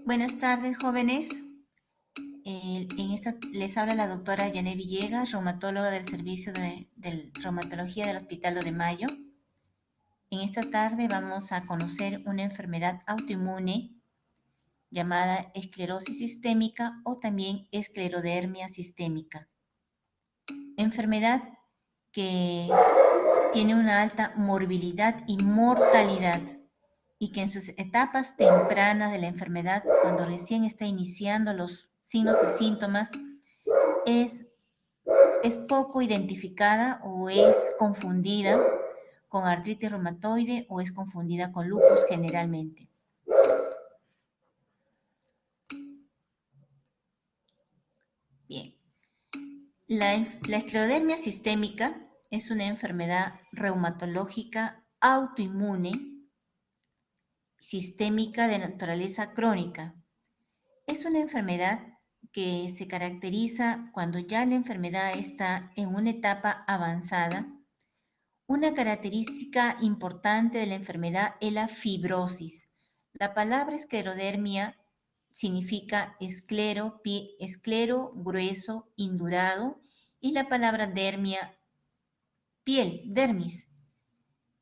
Buenas tardes, jóvenes. Les habla la doctora Janet Villegas, reumatóloga del Servicio de Reumatología del Hospital 2 de Mayo. En esta tarde vamos a conocer una enfermedad autoinmune llamada esclerosis sistémica o también esclerodermia sistémica. Enfermedad que tiene una alta morbilidad y mortalidad y que en sus etapas tempranas de la enfermedad, cuando recién está iniciando los signos y síntomas, es poco identificada o es confundida con artritis reumatoide o es confundida con lupus generalmente. Bien, la esclerodermia sistémica es una enfermedad reumatológica autoinmune sistémica de naturaleza crónica. Es una enfermedad que se caracteriza cuando ya la enfermedad está en una etapa avanzada. Una característica importante de la enfermedad es la fibrosis. La palabra esclerodermia significa esclero, grueso, indurado, y la palabra dermia, piel, dermis.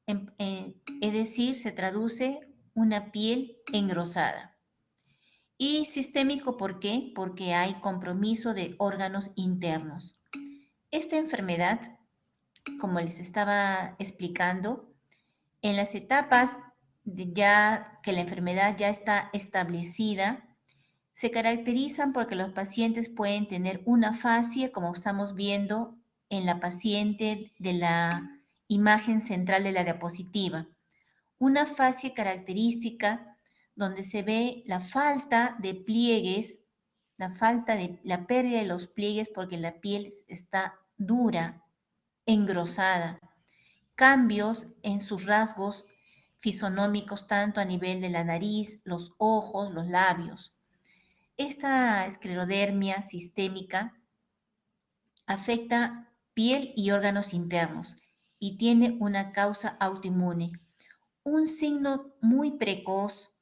Es decir, se traduce una piel engrosada. Y sistémico, ¿por qué? Porque hay compromiso de órganos internos. Esta enfermedad, como les estaba explicando, en las etapas ya que la enfermedad ya está establecida, se caracterizan porque los pacientes pueden tener una fascia, como estamos viendo en la paciente de la imagen central de la diapositiva. Una fascia característica donde se ve la falta de pliegues, la pérdida de los pliegues porque la piel está dura, engrosada. Cambios en sus rasgos fisonómicos, tanto a nivel de la nariz, los ojos, los labios. Esta esclerodermia sistémica afecta piel y órganos internos y tiene una causa autoinmune. Un signo muy precoz,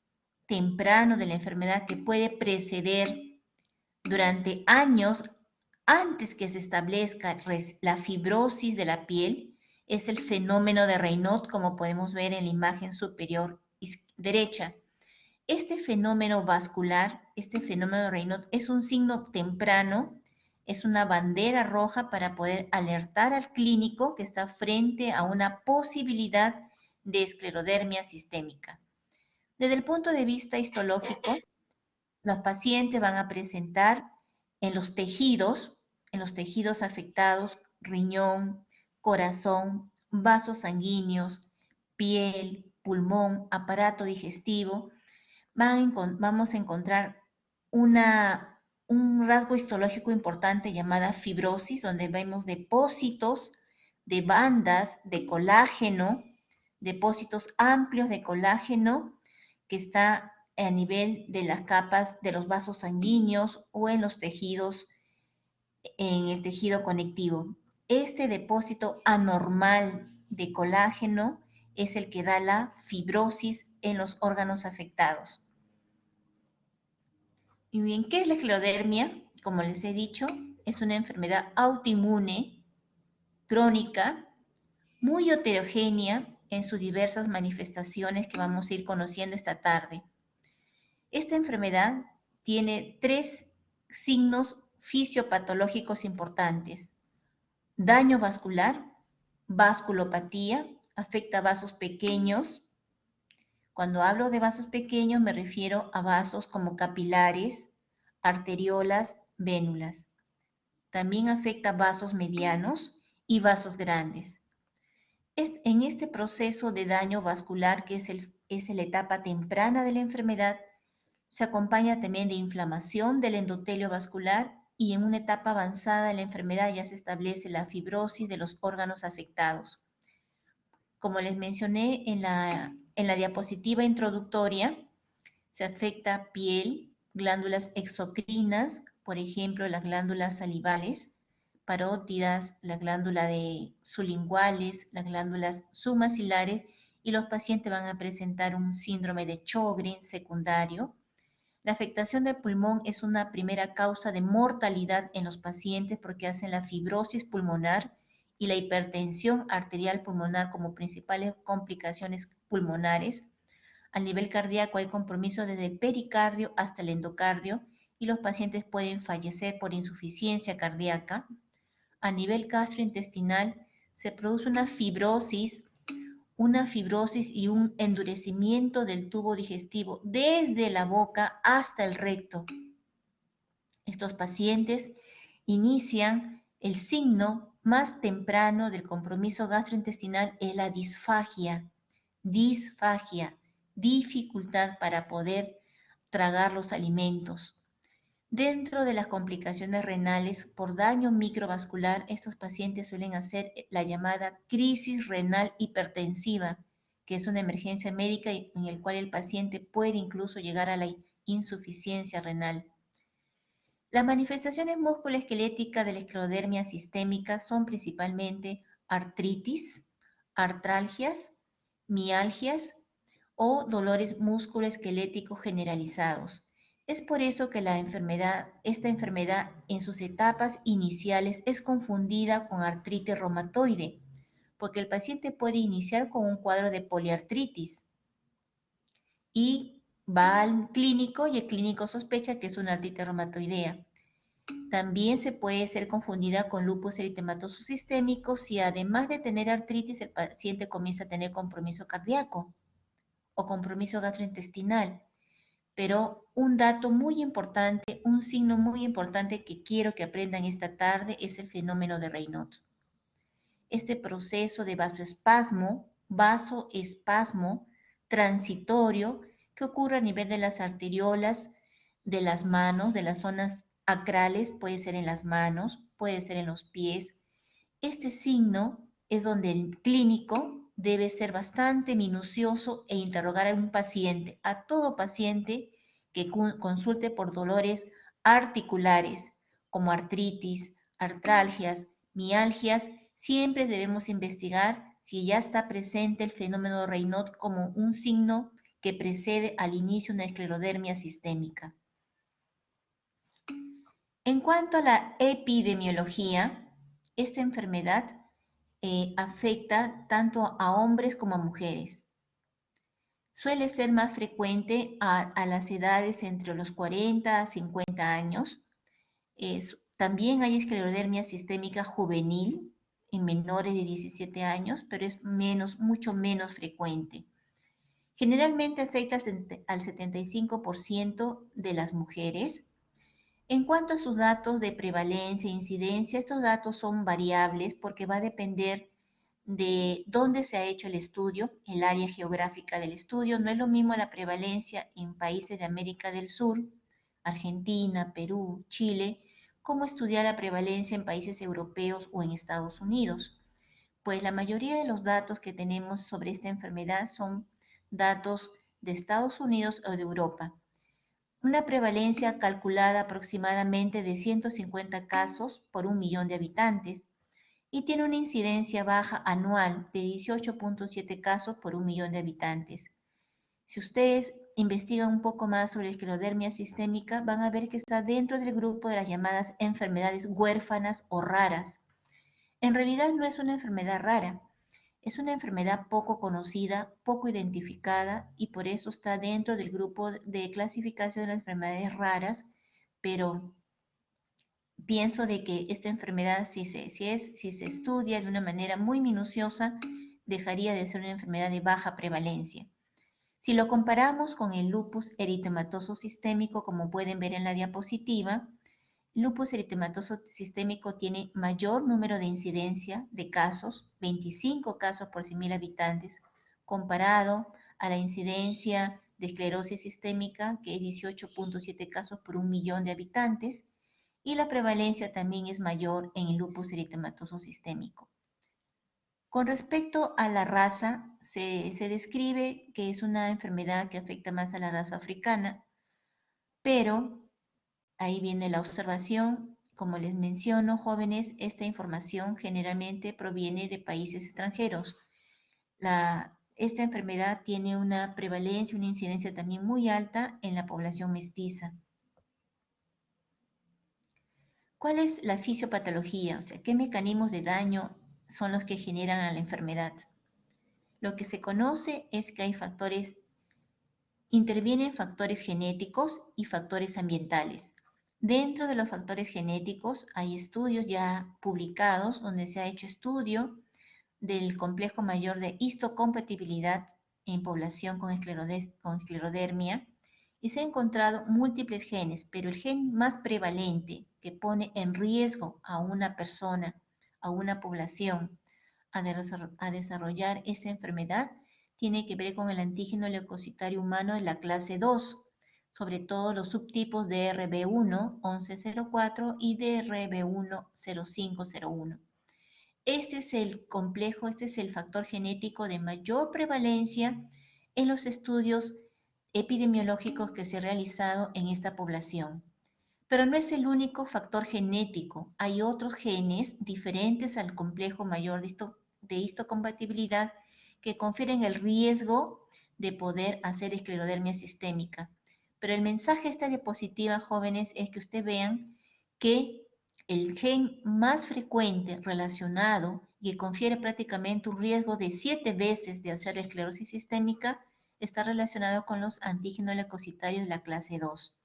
temprano de la enfermedad que puede preceder durante años antes que se establezca la fibrosis de la piel es el fenómeno de Raynaud, como podemos ver en la imagen superior derecha. Este fenómeno vascular, este fenómeno de Raynaud, es un signo temprano, es una bandera roja para poder alertar al clínico que está frente a una posibilidad de esclerodermia sistémica. Desde el punto de vista histológico, los pacientes van a presentar en los tejidos afectados, riñón, corazón, vasos sanguíneos, piel, pulmón, aparato digestivo, vamos a encontrar un rasgo histológico importante llamada fibrosis, donde vemos depósitos de bandas de colágeno, depósitos amplios de colágeno que está a nivel de las capas de los vasos sanguíneos o en los tejidos, en el tejido conectivo. Este depósito anormal de colágeno es el que da la fibrosis en los órganos afectados. Y bien, ¿qué es la esclerodermia? Como les he dicho, es una enfermedad autoinmune, crónica, muy heterogénea en sus diversas manifestaciones que vamos a ir conociendo esta tarde. Esta enfermedad tiene 3 signos fisiopatológicos importantes: daño vascular, vasculopatía, afecta vasos pequeños. Cuando hablo de vasos pequeños me refiero a vasos como capilares, arteriolas, vénulas. También afecta vasos medianos y vasos grandes. En este proceso de daño vascular, que es la etapa temprana de la enfermedad, se acompaña también de inflamación del endotelio vascular y en una etapa avanzada de la enfermedad ya se establece la fibrosis de los órganos afectados. Como les mencioné en la diapositiva introductoria, se afecta piel, glándulas exocrinas, por ejemplo, las glándulas salivales, parótidas, la glándula de sublinguales, las glándulas submaxilares, y los pacientes van a presentar un síndrome de Sjögren secundario. La afectación del pulmón es una primera causa de mortalidad en los pacientes porque hacen la fibrosis pulmonar y la hipertensión arterial pulmonar como principales complicaciones pulmonares. A nivel cardíaco hay compromiso desde el pericardio hasta el endocardio y los pacientes pueden fallecer por insuficiencia cardíaca. A nivel gastrointestinal se produce una fibrosis y un endurecimiento del tubo digestivo desde la boca hasta el recto. Estos pacientes inician el signo más temprano del compromiso gastrointestinal es la disfagia, dificultad para poder tragar los alimentos. Dentro de las complicaciones renales por daño microvascular, estos pacientes suelen hacer la llamada crisis renal hipertensiva, que es una emergencia médica en la cual el paciente puede incluso llegar a la insuficiencia renal. Las manifestaciones musculoesqueléticas de la esclerodermia sistémica son principalmente artritis, artralgias, mialgias o dolores musculoesqueléticos generalizados. Es por eso que esta enfermedad en sus etapas iniciales es confundida con artritis reumatoide, porque el paciente puede iniciar con un cuadro de poliartritis y va al clínico y el clínico sospecha que es una artritis reumatoidea. También se puede ser confundida con lupus eritematoso sistémico si además de tener artritis el paciente comienza a tener compromiso cardíaco o compromiso gastrointestinal. Pero un dato muy importante, un signo muy importante que quiero que aprendan esta tarde es el fenómeno de Raynaud. Este proceso de vasoespasmo transitorio que ocurre a nivel de las arteriolas, de las manos, de las zonas acrales, puede ser en las manos, puede ser en los pies. Este signo es donde el clínico debe ser bastante minucioso e interrogar a un paciente, a todo paciente que consulte por dolores articulares, como artritis, artralgias, mialgias, siempre debemos investigar si ya está presente el fenómeno de Raynaud como un signo que precede al inicio de una esclerodermia sistémica. En cuanto a la epidemiología, esta enfermedad afecta tanto a hombres como a mujeres. Suele ser más frecuente a las edades entre los 40 a 50 años. También hay esclerodermia sistémica juvenil en menores de 17 años, pero es mucho menos frecuente. Generalmente afecta al 75% de las mujeres. En cuanto a sus datos de prevalencia e incidencia, estos datos son variables porque va a depender de dónde se ha hecho el estudio, el área geográfica del estudio. No es lo mismo la prevalencia en países de América del Sur, Argentina, Perú, Chile, como estudiar la prevalencia en países europeos o en Estados Unidos. Pues la mayoría de los datos que tenemos sobre esta enfermedad son datos de Estados Unidos o de Europa. Una prevalencia calculada aproximadamente de 150 casos por 1 millón de habitantes y tiene una incidencia baja anual de 18.7 casos por 1 millón de habitantes. Si ustedes investigan un poco más sobre la esclerodermia sistémica, van a ver que está dentro del grupo de las llamadas enfermedades huérfanas o raras. En realidad no es una enfermedad rara, es una enfermedad poco conocida, poco identificada y por eso está dentro del grupo de clasificación de las enfermedades raras, pero pienso de que esta enfermedad, si se estudia de una manera muy minuciosa, dejaría de ser una enfermedad de baja prevalencia. Si lo comparamos con el lupus eritematoso sistémico, como pueden ver en la diapositiva, el lupus eritematoso sistémico tiene mayor número de incidencia de casos, 25 casos por 100.000 habitantes, comparado a la incidencia de esclerosis sistémica, que es 18.7 casos por 1 millón de habitantes, y la prevalencia también es mayor en el lupus eritematoso sistémico. Con respecto a la raza, se describe que es una enfermedad que afecta más a la raza africana, pero ahí viene la observación. Como les menciono, jóvenes, esta información generalmente proviene de países extranjeros. esta enfermedad tiene una prevalencia, una incidencia también muy alta en la población mestiza. ¿Cuál es la fisiopatología? O sea, ¿qué mecanismos de daño son los que generan a la enfermedad? Lo que se conoce es que hay intervienen factores genéticos y factores ambientales. Dentro de los factores genéticos hay estudios ya publicados donde se ha hecho estudio del complejo mayor de histocompatibilidad en población con esclerodermia y se han encontrado múltiples genes, pero el gen más prevalente que pone en riesgo a una persona, a una población, a desarrollar esta enfermedad tiene que ver con el antígeno leucocitario humano de la clase 2, sobre todo los subtipos de RB1 1104 y de RB1 0501. Este es el complejo, este es el factor genético de mayor prevalencia en los estudios epidemiológicos que se han realizado en esta población. Pero no es el único factor genético. Hay otros genes diferentes al complejo mayor de histocompatibilidad que confieren el riesgo de poder hacer esclerodermia sistémica. Pero el mensaje de esta diapositiva, jóvenes, es que ustedes vean que el gen más frecuente relacionado y que confiere prácticamente un riesgo de 7 veces de hacer esclerosis sistémica está relacionado con los antígenos leucocitarios de la clase 2.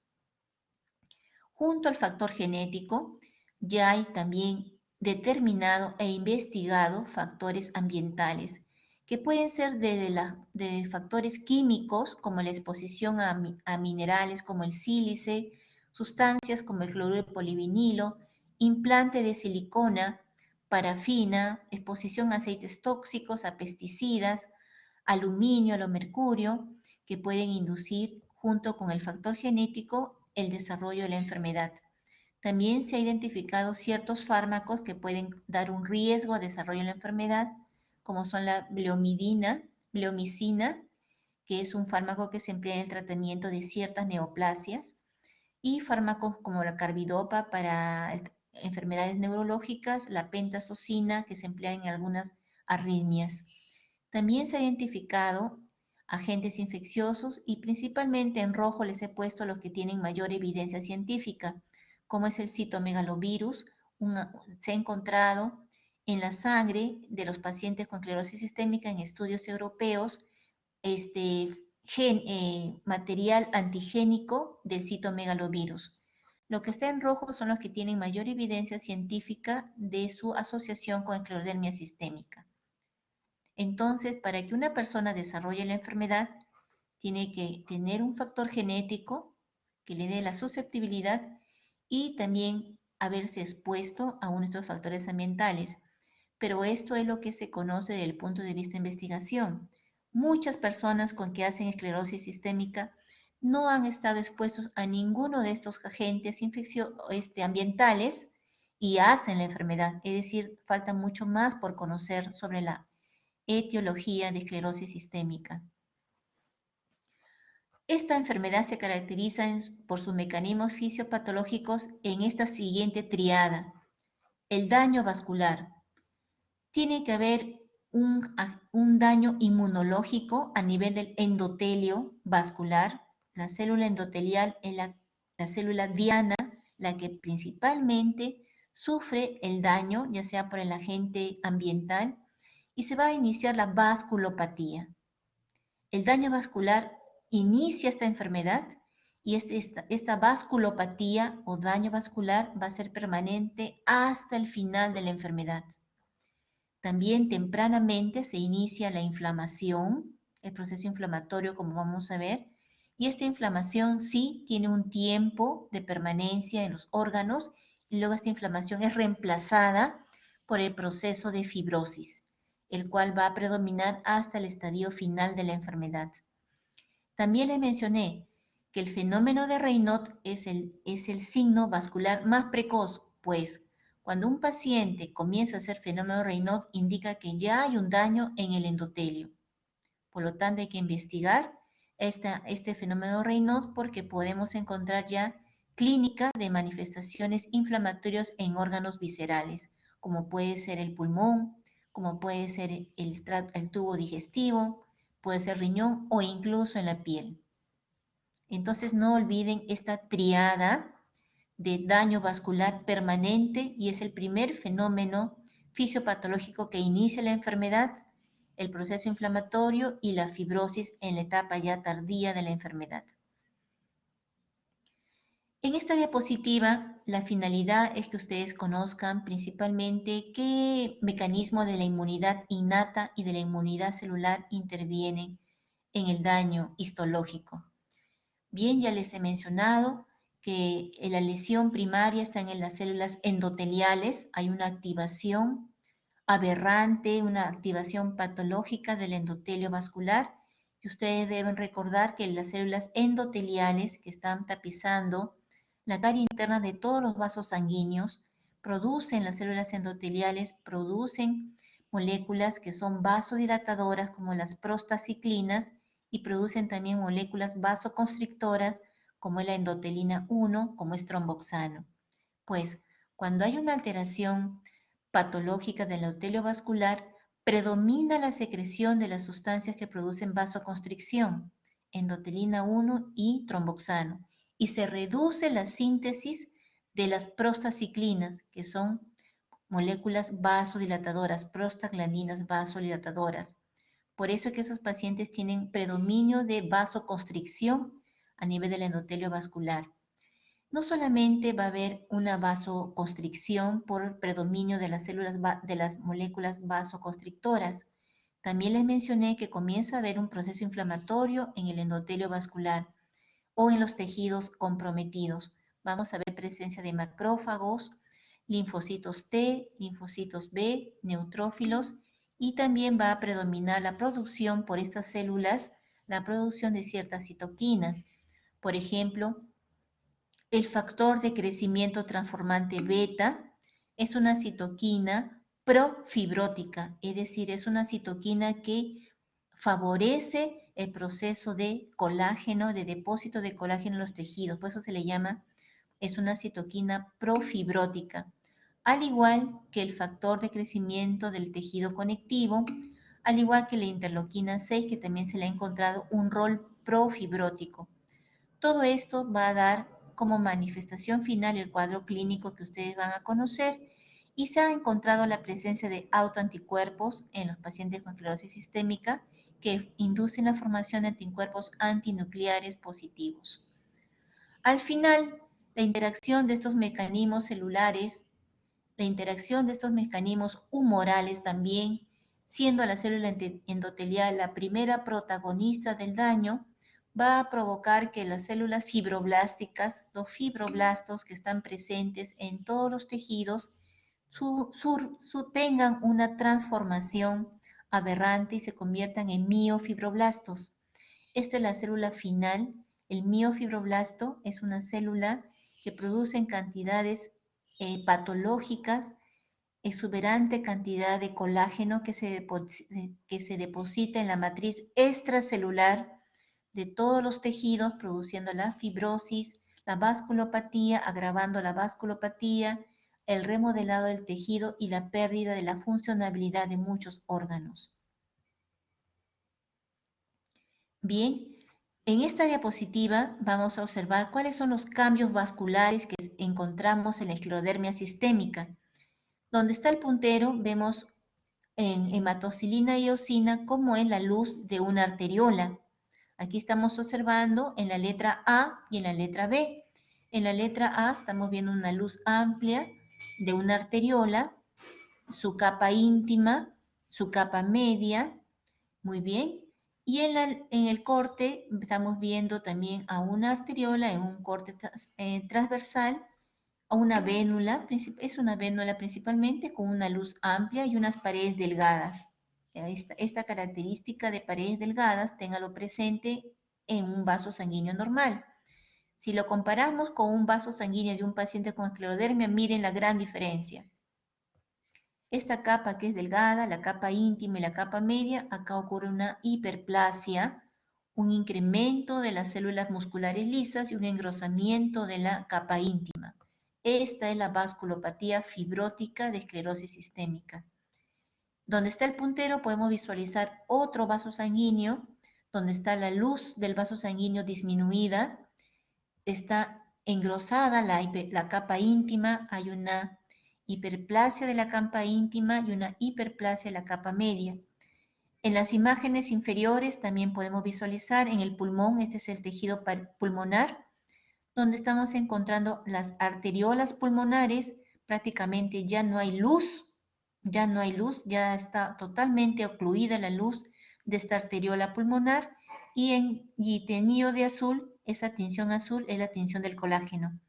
Junto al factor genético, ya hay también determinado e investigado factores ambientales, que pueden ser de factores químicos, como la exposición a minerales como el sílice, sustancias como el cloruro de polivinilo, implante de silicona, parafina, exposición a aceites tóxicos, a pesticidas, aluminio, o mercurio, que pueden inducir, junto con el factor genético, el desarrollo de la enfermedad. También se ha identificado ciertos fármacos que pueden dar un riesgo a desarrollo de la enfermedad, como son la bleomicina, que es un fármaco que se emplea en el tratamiento de ciertas neoplasias, y fármacos como la carbidopa para enfermedades neurológicas, la pentazocina, que se emplea en algunas arritmias. También se ha identificado agentes infecciosos y principalmente en rojo les he puesto los que tienen mayor evidencia científica, como es el citomegalovirus. Se ha encontrado en la sangre de los pacientes con esclerosis sistémica en estudios europeos material antigénico del citomegalovirus. Lo que está en rojo son los que tienen mayor evidencia científica de su asociación con esclerodermia sistémica. Entonces, para que una persona desarrolle la enfermedad, tiene que tener un factor genético que le dé la susceptibilidad y también haberse expuesto a uno de estos factores ambientales. Pero esto es lo que se conoce desde el punto de vista de investigación. Muchas personas con que hacen esclerosis sistémica no han estado expuestos a ninguno de estos agentes ambientales y hacen la enfermedad. Es decir, falta mucho más por conocer sobre la etiología de esclerosis sistémica. Esta enfermedad se caracteriza por sus mecanismos fisiopatológicos en esta siguiente triada. El daño vascular. Tiene que haber un daño inmunológico a nivel del endotelio vascular. La célula endotelial es la célula diana, la que principalmente sufre el daño, ya sea por el agente ambiental, y se va a iniciar la vasculopatía. El daño vascular inicia esta enfermedad y esta vasculopatía o daño vascular va a ser permanente hasta el final de la enfermedad. También tempranamente se inicia la inflamación, el proceso inflamatorio, como vamos a ver, y esta inflamación sí tiene un tiempo de permanencia en los órganos y luego esta inflamación es reemplazada por el proceso de fibrosis, el cual va a predominar hasta el estadio final de la enfermedad. También les mencioné que el fenómeno de Raynaud es el signo vascular más precoz, pues cuando un paciente comienza a hacer fenómeno de Raynaud indica que ya hay un daño en el endotelio. Por lo tanto, hay que investigar este fenómeno de Raynaud porque podemos encontrar ya clínica de manifestaciones inflamatorias en órganos viscerales, como puede ser el pulmón, como puede ser el tubo digestivo, puede ser riñón o incluso en la piel. Entonces no olviden esta triada de daño vascular permanente y es el primer fenómeno fisiopatológico que inicia la enfermedad, el proceso inflamatorio y la fibrosis en la etapa ya tardía de la enfermedad. En esta diapositiva, la finalidad es que ustedes conozcan principalmente qué mecanismo de la inmunidad innata y de la inmunidad celular intervienen en el daño histológico. Bien, ya les he mencionado que la lesión primaria está en las células endoteliales, hay una activación aberrante, una activación patológica del endotelio vascular, y ustedes deben recordar que las células endoteliales que están tapizando la cara interna de todos los vasos sanguíneos, producen, las células endoteliales producen moléculas que son vasodilatadoras como las prostaciclinas y producen también moléculas vasoconstrictoras como es la endotelina 1, como es tromboxano. Pues cuando hay una alteración patológica del endotelio vascular, predomina la secreción de las sustancias que producen vasoconstricción, endotelina 1 y tromboxano, y se reduce la síntesis de las prostaciclinas, que son moléculas vasodilatadoras, prostaglandinas vasodilatadoras. Por eso es que esos pacientes tienen predominio de vasoconstricción a nivel del endotelio vascular. No solamente va a haber una vasoconstricción por predominio de las células de las moléculas vasoconstrictoras, también les mencioné que comienza a haber un proceso inflamatorio en el endotelio vascular o en los tejidos comprometidos. Vamos a ver presencia de macrófagos, linfocitos T, linfocitos B, neutrófilos, y también va a predominar la producción por estas células, la producción de ciertas citoquinas. Por ejemplo, el factor de crecimiento transformante beta es una citoquina profibrótica, es decir, es una citoquina que favorece el proceso de colágeno, de depósito de colágeno en los tejidos, por eso se le llama, es una citoquina profibrótica, al igual que el factor de crecimiento del tejido conectivo, al igual que la interleuquina 6, que también se le ha encontrado un rol profibrótico. Todo esto va a dar como manifestación final el cuadro clínico que ustedes van a conocer, y se ha encontrado la presencia de autoanticuerpos en los pacientes con esclerosis sistémica que inducen la formación de anticuerpos antinucleares positivos. Al final, la interacción de estos mecanismos celulares, la interacción de estos mecanismos humorales también, siendo la célula endotelial la primera protagonista del daño, va a provocar que las células fibroblásticas, los fibroblastos que están presentes en todos los tejidos, tengan una transformación aberrante y se conviertan en miofibroblastos. Esta es la célula final. El miofibroblasto es una célula que produce en cantidades patológicas exuberante cantidad de colágeno que se deposita en la matriz extracelular de todos los tejidos, produciendo la fibrosis, la vasculopatía, agravando la vasculopatía, el remodelado del tejido y la pérdida de la funcionalidad de muchos órganos. Bien, en esta diapositiva vamos a observar cuáles son los cambios vasculares que encontramos en la esclerodermia sistémica. Donde está el puntero vemos en hematocilina y eosina como es la luz de una arteriola. Aquí estamos observando en la letra A y en la letra B. En la letra A estamos viendo una luz amplia de una arteriola, su capa íntima, su capa media, muy bien. Y en el corte estamos viendo también a una arteriola en un corte transversal, a una vénula, es una vénula principalmente con una luz amplia y unas paredes delgadas. Esta característica de paredes delgadas, téngalo presente en un vaso sanguíneo normal. Si lo comparamos con un vaso sanguíneo de un paciente con esclerodermia, miren la gran diferencia. Esta capa que es delgada, la capa íntima y la capa media, acá ocurre una hiperplasia, un incremento de las células musculares lisas y un engrosamiento de la capa íntima. Esta es la vasculopatía fibrótica de esclerosis sistémica. Donde está el puntero podemos visualizar otro vaso sanguíneo donde está la luz del vaso sanguíneo disminuida, está engrosada la capa íntima, hay una hiperplasia de la capa íntima y una hiperplasia de la capa media. En las imágenes inferiores también podemos visualizar en el pulmón, este es el tejido pulmonar, donde estamos encontrando las arteriolas pulmonares, prácticamente ya no hay luz, ya está totalmente ocluida la luz de esta arteriola pulmonar y teñido de azul, esa tinción azul es la tinción del colágeno.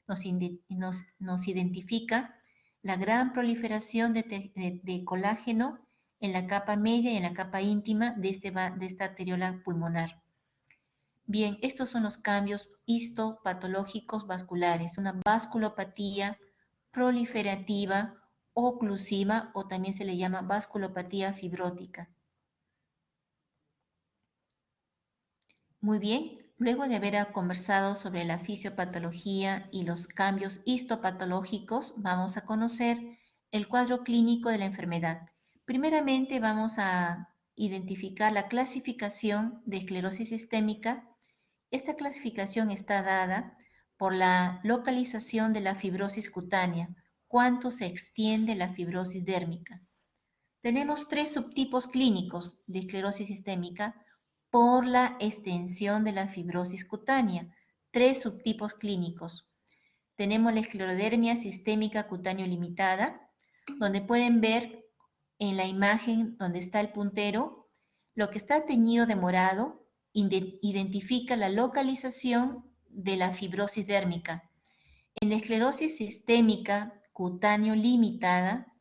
Nos identifica la gran proliferación de colágeno en la capa media y en la capa íntima de esta arteriola pulmonar. Bien, estos son los cambios histopatológicos vasculares, una vasculopatía proliferativa oclusiva o también se le llama vasculopatía fibrótica. Muy bien, luego de haber conversado sobre la fisiopatología y los cambios histopatológicos, vamos a conocer el cuadro clínico de la enfermedad. Primeramente vamos a identificar la clasificación de esclerosis sistémica. Esta clasificación está dada por la localización de la fibrosis cutánea, cuánto se extiende la fibrosis dérmica. Tenemos tres subtipos clínicos de esclerosis sistémica por la extensión de la fibrosis cutánea. Tres subtipos clínicos. Tenemos la esclerodermia sistémica cutáneo limitada, donde pueden ver en la imagen donde está el puntero, lo que está teñido de morado identifica la localización de la fibrosis dérmica. En la esclerosis sistémica cutáneo limitada,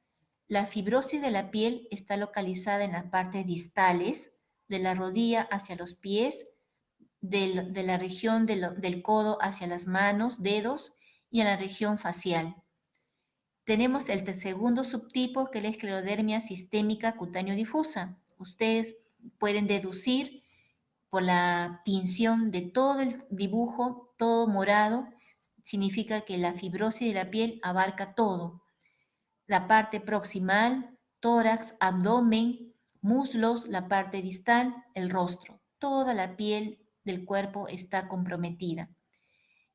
la fibrosis de la piel está localizada en las partes distales, de la rodilla hacia los pies, de la región del codo hacia las manos, dedos y en la región facial. Tenemos el segundo subtipo que es la esclerodermia sistémica cutáneo difusa. Ustedes pueden deducir por la tinción de todo el dibujo, todo morado, significa que la fibrosis de la piel abarca todo. La parte proximal, tórax, abdomen, muslos, la parte distal, el rostro. Toda la piel del cuerpo está comprometida.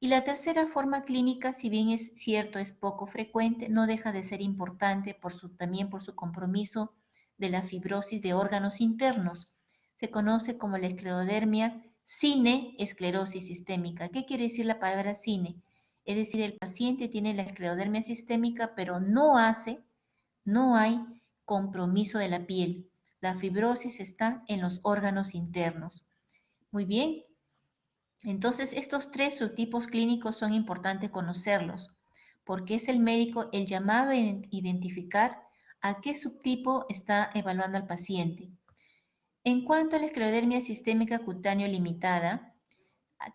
Y la tercera forma clínica, si bien es cierto, es poco frecuente, no deja de ser importante también por su compromiso de la fibrosis de órganos internos. Se conoce como la esclerodermia cineesclerosis sistémica. ¿Qué quiere decir la palabra cine? Es decir, el paciente tiene la esclerodermia sistémica, pero no hay compromiso de la piel. La fibrosis está en los órganos internos. Muy bien. Entonces, estos tres subtipos clínicos son importantes conocerlos, porque es el médico el llamado a identificar a qué subtipo está evaluando al paciente. En cuanto a la esclerodermia sistémica cutáneo limitada,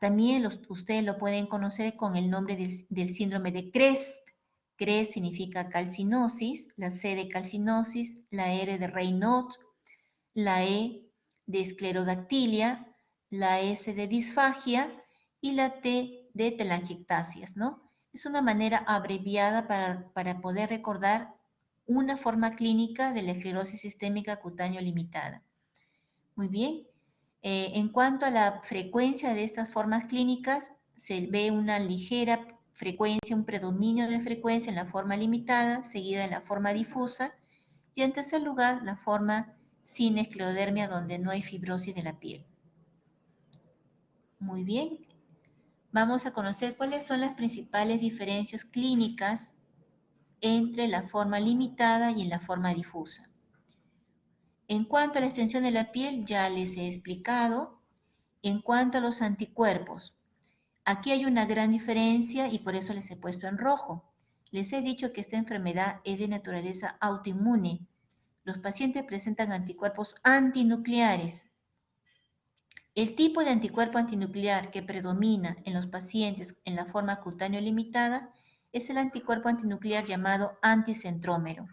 también ustedes lo pueden conocer con el nombre del síndrome de CREST. CREST significa calcinosis, la C de calcinosis, la R de Raynaud, la E de esclerodactilia, la S de disfagia y la T de telangiectasias, ¿no? Es una manera abreviada para poder recordar una forma clínica de la esclerosis sistémica cutáneo limitada. Muy bien. En cuanto a la frecuencia de estas formas clínicas, se ve una ligera frecuencia, un predominio de frecuencia en la forma limitada, seguida de la forma difusa, y en tercer lugar, la forma sin esclerodermia, donde no hay fibrosis de la piel. Muy bien. Vamos a conocer cuáles son las principales diferencias clínicas entre la forma limitada y la forma difusa. En cuanto a la extensión de la piel, ya les he explicado. En cuanto a los anticuerpos, aquí hay una gran diferencia y por eso les he puesto en rojo. Les he dicho que esta enfermedad es de naturaleza autoinmune. Los pacientes presentan anticuerpos antinucleares. El tipo de anticuerpo antinuclear que predomina en los pacientes en la forma cutáneo limitada es el anticuerpo antinuclear llamado anticentrómero.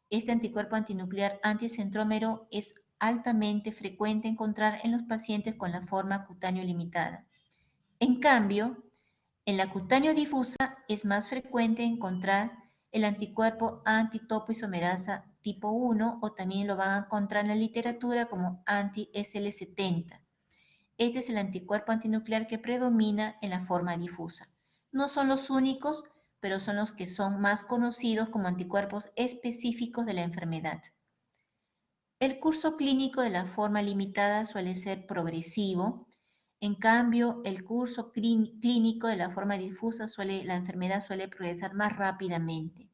Este anticuerpo antinuclear anticentrómero es altamente frecuente encontrar en los pacientes con la forma cutáneo limitada. En cambio, en la cutáneo difusa es más frecuente encontrar el anticuerpo antitopoisomerasa tipo 1 o también lo van a encontrar en la literatura como anti-SL70. Este es el anticuerpo antinuclear que predomina en la forma difusa. No son los únicos, pero son los que son más conocidos como anticuerpos específicos de la enfermedad. El curso clínico de la forma limitada suele ser progresivo. En cambio, el curso clínico de la forma difusa la enfermedad suele progresar más rápidamente.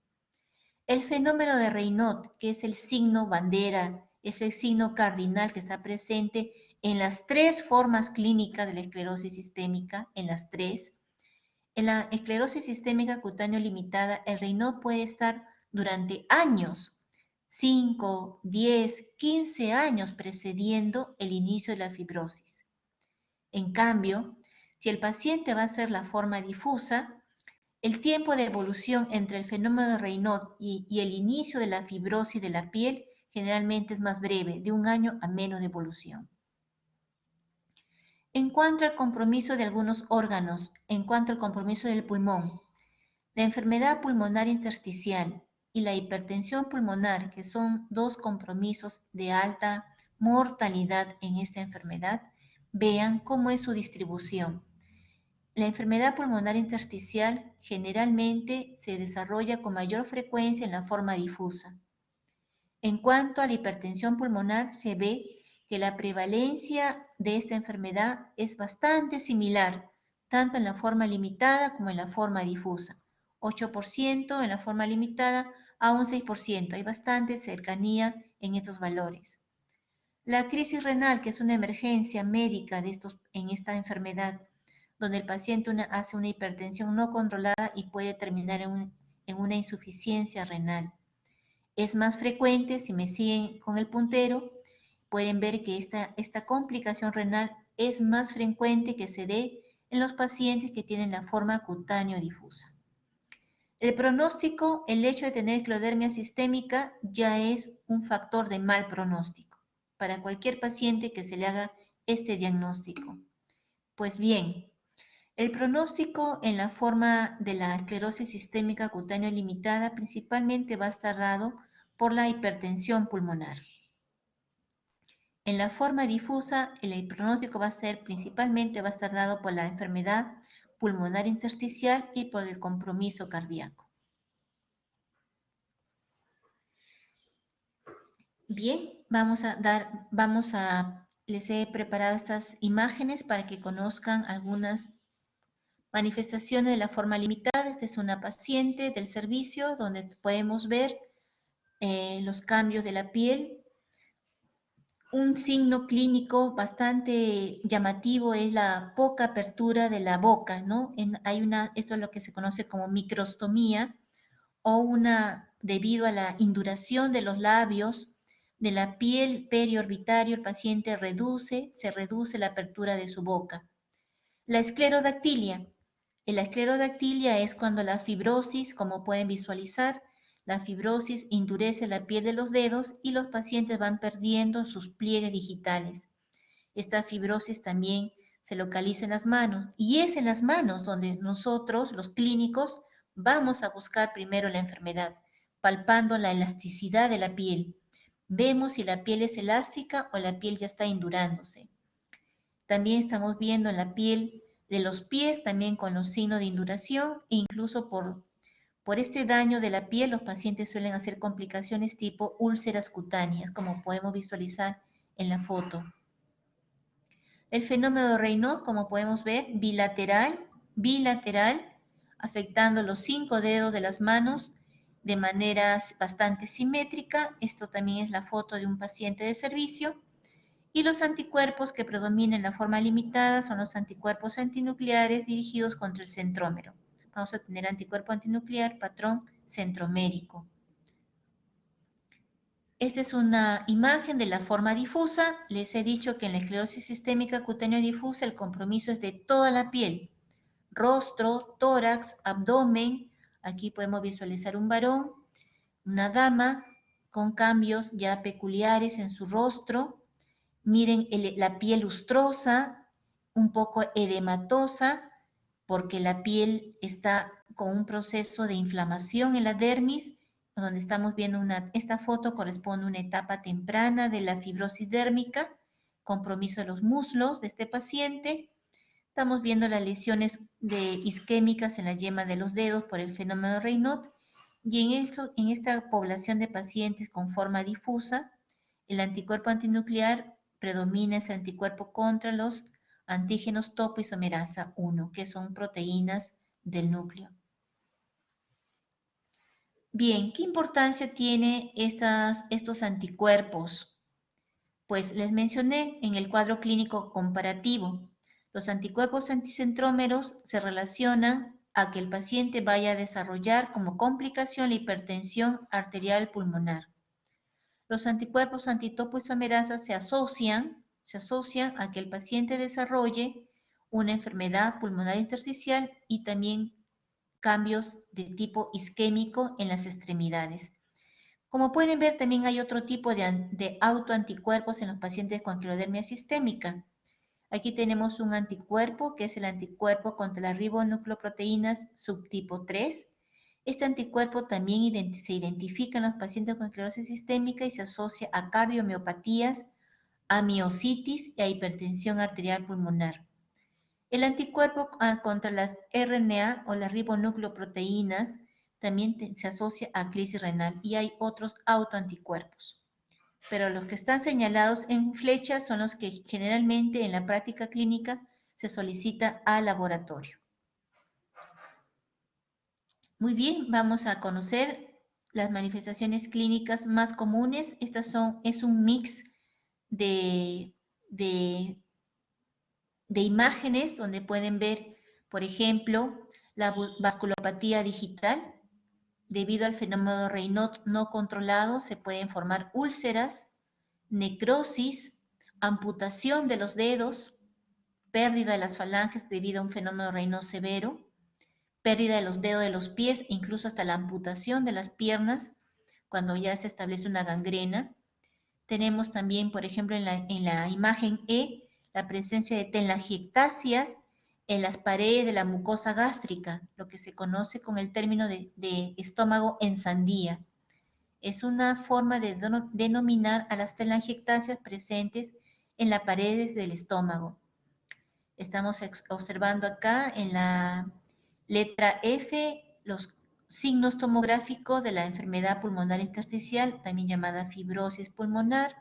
El fenómeno de Raynaud, que es el signo bandera, es el signo cardinal que está presente en las tres formas clínicas de la esclerosis sistémica, en las tres. En la esclerosis sistémica cutáneo limitada, el Raynaud puede estar durante años, 5, 10, 15 años precediendo el inicio de la fibrosis. En cambio, si el paciente va a hacer la forma difusa, el tiempo de evolución entre el fenómeno de Raynaud y el inicio de la fibrosis de la piel generalmente es más breve, de 1 año a menos de evolución. En cuanto al compromiso de algunos órganos, en cuanto al compromiso del pulmón, la enfermedad pulmonar intersticial y la hipertensión pulmonar, que son dos compromisos de alta mortalidad en esta enfermedad, vean cómo es su distribución. La enfermedad pulmonar intersticial generalmente se desarrolla con mayor frecuencia en la forma difusa. En cuanto a la hipertensión pulmonar, se ve que la prevalencia de esta enfermedad es bastante similar, tanto en la forma limitada como en la forma difusa. 8% en la forma limitada a un 6%. Hay bastante cercanía en estos valores. La crisis renal, que es una emergencia médica en esta enfermedad, donde el paciente hace una hipertensión no controlada y puede terminar en una insuficiencia renal. Es más frecuente, si me siguen con el puntero, pueden ver que esta complicación renal es más frecuente que se dé en los pacientes que tienen la forma cutáneo difusa. El pronóstico, el hecho de tener esclerodermia sistémica ya es un factor de mal pronóstico para cualquier paciente que se le haga este diagnóstico. Pues bien, el pronóstico en la forma de la esclerosis sistémica cutánea limitada principalmente va a estar dado por la hipertensión pulmonar. En la forma difusa, el pronóstico principalmente va a estar dado por la enfermedad pulmonar intersticial y por el compromiso cardíaco. Bien, les he preparado estas imágenes para que conozcan algunas manifestaciones de la forma limitada. Esta es una paciente del servicio donde podemos ver los cambios de la piel. Un signo clínico bastante llamativo es la poca apertura de la boca, ¿no? Esto es lo que se conoce como microstomía debido a la induración de los labios, de la piel periorbitario, el paciente se reduce la apertura de su boca. La esclerodactilia. La esclerodactilia es cuando la fibrosis, como pueden visualizar, la fibrosis endurece la piel de los dedos y los pacientes van perdiendo sus pliegues digitales. Esta fibrosis también se localiza en las manos y es en las manos donde nosotros, los clínicos, vamos a buscar primero la enfermedad, palpando la elasticidad de la piel. Vemos si la piel es elástica o la piel ya está endurándose. También estamos viendo en la piel de los pies, también con los signos de induración e incluso por este daño de la piel, los pacientes suelen hacer complicaciones tipo úlceras cutáneas, como podemos visualizar en la foto. El fenómeno de Raynaud, como podemos ver, bilateral, afectando los 5 dedos de las manos de manera bastante simétrica. Esto también es la foto de un paciente de servicio. Y los anticuerpos que predominan en la forma limitada son los anticuerpos antinucleares dirigidos contra el centrómero. Vamos a tener anticuerpo antinuclear, patrón centromérico. Esta es una imagen de la forma difusa. Les he dicho que en la esclerosis sistémica cutánea difusa el compromiso es de toda la piel. Rostro, tórax, abdomen. Aquí podemos visualizar un varón, una dama con cambios ya peculiares en su rostro. Miren la piel lustrosa, un poco edematosa, porque la piel está con un proceso de inflamación en la dermis donde estamos viendo esta foto corresponde a una etapa temprana de la fibrosis dérmica, compromiso de los muslos de este paciente. Estamos viendo las lesiones isquémicas en la yema de los dedos por el fenómeno de Raynaud, y en esta población de pacientes con forma difusa, el anticuerpo antinuclear predomina ese anticuerpo contra los antígenos topoisomerasa 1, que son proteínas del núcleo. Bien, ¿qué importancia tienen estos anticuerpos? Pues les mencioné en el cuadro clínico comparativo. Los anticuerpos anticentrómeros se relacionan a que el paciente vaya a desarrollar como complicación la hipertensión arterial pulmonar. Los anticuerpos antitopoisomerasa se asocian a que el paciente desarrolle una enfermedad pulmonar intersticial y también cambios de tipo isquémico en las extremidades. Como pueden ver, también hay otro tipo de autoanticuerpos en los pacientes con esclerodermia sistémica. Aquí tenemos un anticuerpo que es el anticuerpo contra las ribonucleoproteínas subtipo 3. Este anticuerpo también se identifica en los pacientes con esclerosis sistémica y se asocia a cardiomiopatías, a miositis y a hipertensión arterial pulmonar. El anticuerpo contra las RNA o las ribonucleoproteínas también se asocia a crisis renal, y hay otros autoanticuerpos. Pero los que están señalados en flechas son los que generalmente en la práctica clínica se solicita al laboratorio. Muy bien, vamos a conocer las manifestaciones clínicas más comunes. Es un mix de imágenes donde pueden ver, por ejemplo, la vasculopatía digital. Debido al fenómeno de Raynaud no controlado, se pueden formar úlceras, necrosis, amputación de los dedos, pérdida de las falanges debido a un fenómeno de Raynaud severo, pérdida de los dedos de los pies, incluso hasta la amputación de las piernas, cuando ya se establece una gangrena. Tenemos también, por ejemplo, en la imagen E, la presencia de telangiectasias en las paredes de la mucosa gástrica, lo que se conoce con el término de estómago en sandía. Es una forma de denominar a las telangiectasias presentes en las paredes del estómago. Estamos observando acá en la letra F los signos tomográficos de la enfermedad pulmonar intersticial, también llamada fibrosis pulmonar.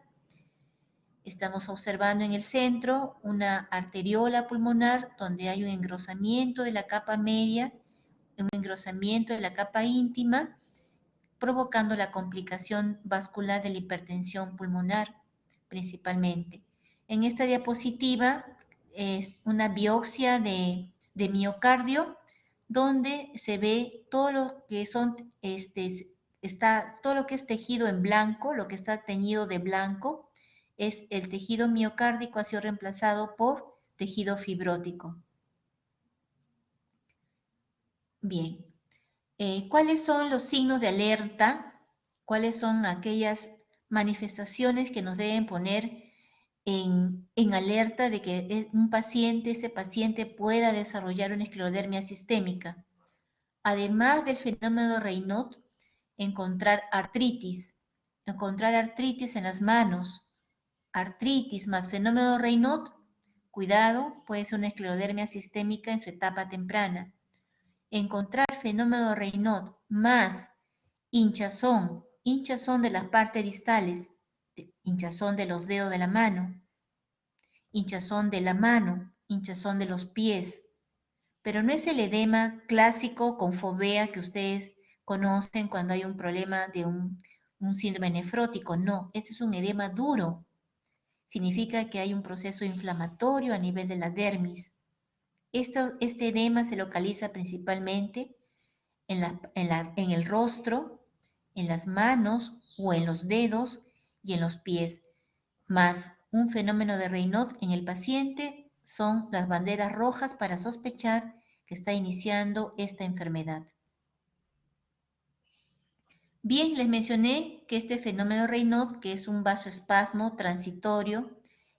Estamos observando en el centro una arteriola pulmonar donde hay un engrosamiento de la capa media, un engrosamiento de la capa íntima, provocando la complicación vascular de la hipertensión pulmonar principalmente. En esta diapositiva es una biopsia de miocardio donde se ve todo lo que todo lo que es tejido en blanco, lo que está teñido de blanco, es el tejido miocárdico, ha sido reemplazado por tejido fibrótico. Bien, ¿cuáles son los signos de alerta? ¿Cuáles son aquellas manifestaciones que nos deben poner en alerta de que ese paciente pueda desarrollar una esclerodermia sistémica? Además del fenómeno de Raynaud, encontrar artritis en las manos, artritis más fenómeno de Raynaud, cuidado, puede ser una esclerodermia sistémica en su etapa temprana. Encontrar fenómeno de Raynaud más hinchazón de las partes distales, hinchazón de los dedos de la mano, hinchazón de la mano, hinchazón de los pies, pero no es el edema clásico con fovea que ustedes conocen cuando hay un problema de un síndrome nefrótico, no, este es un edema duro, significa que hay un proceso inflamatorio a nivel de la dermis. Este edema se localiza principalmente en el rostro, en las manos o en los dedos y en los pies, más un fenómeno de Raynaud en el paciente son las banderas rojas para sospechar que está iniciando esta enfermedad. Bien, les mencioné que este fenómeno de Raynaud, que es un vasoespasmo transitorio,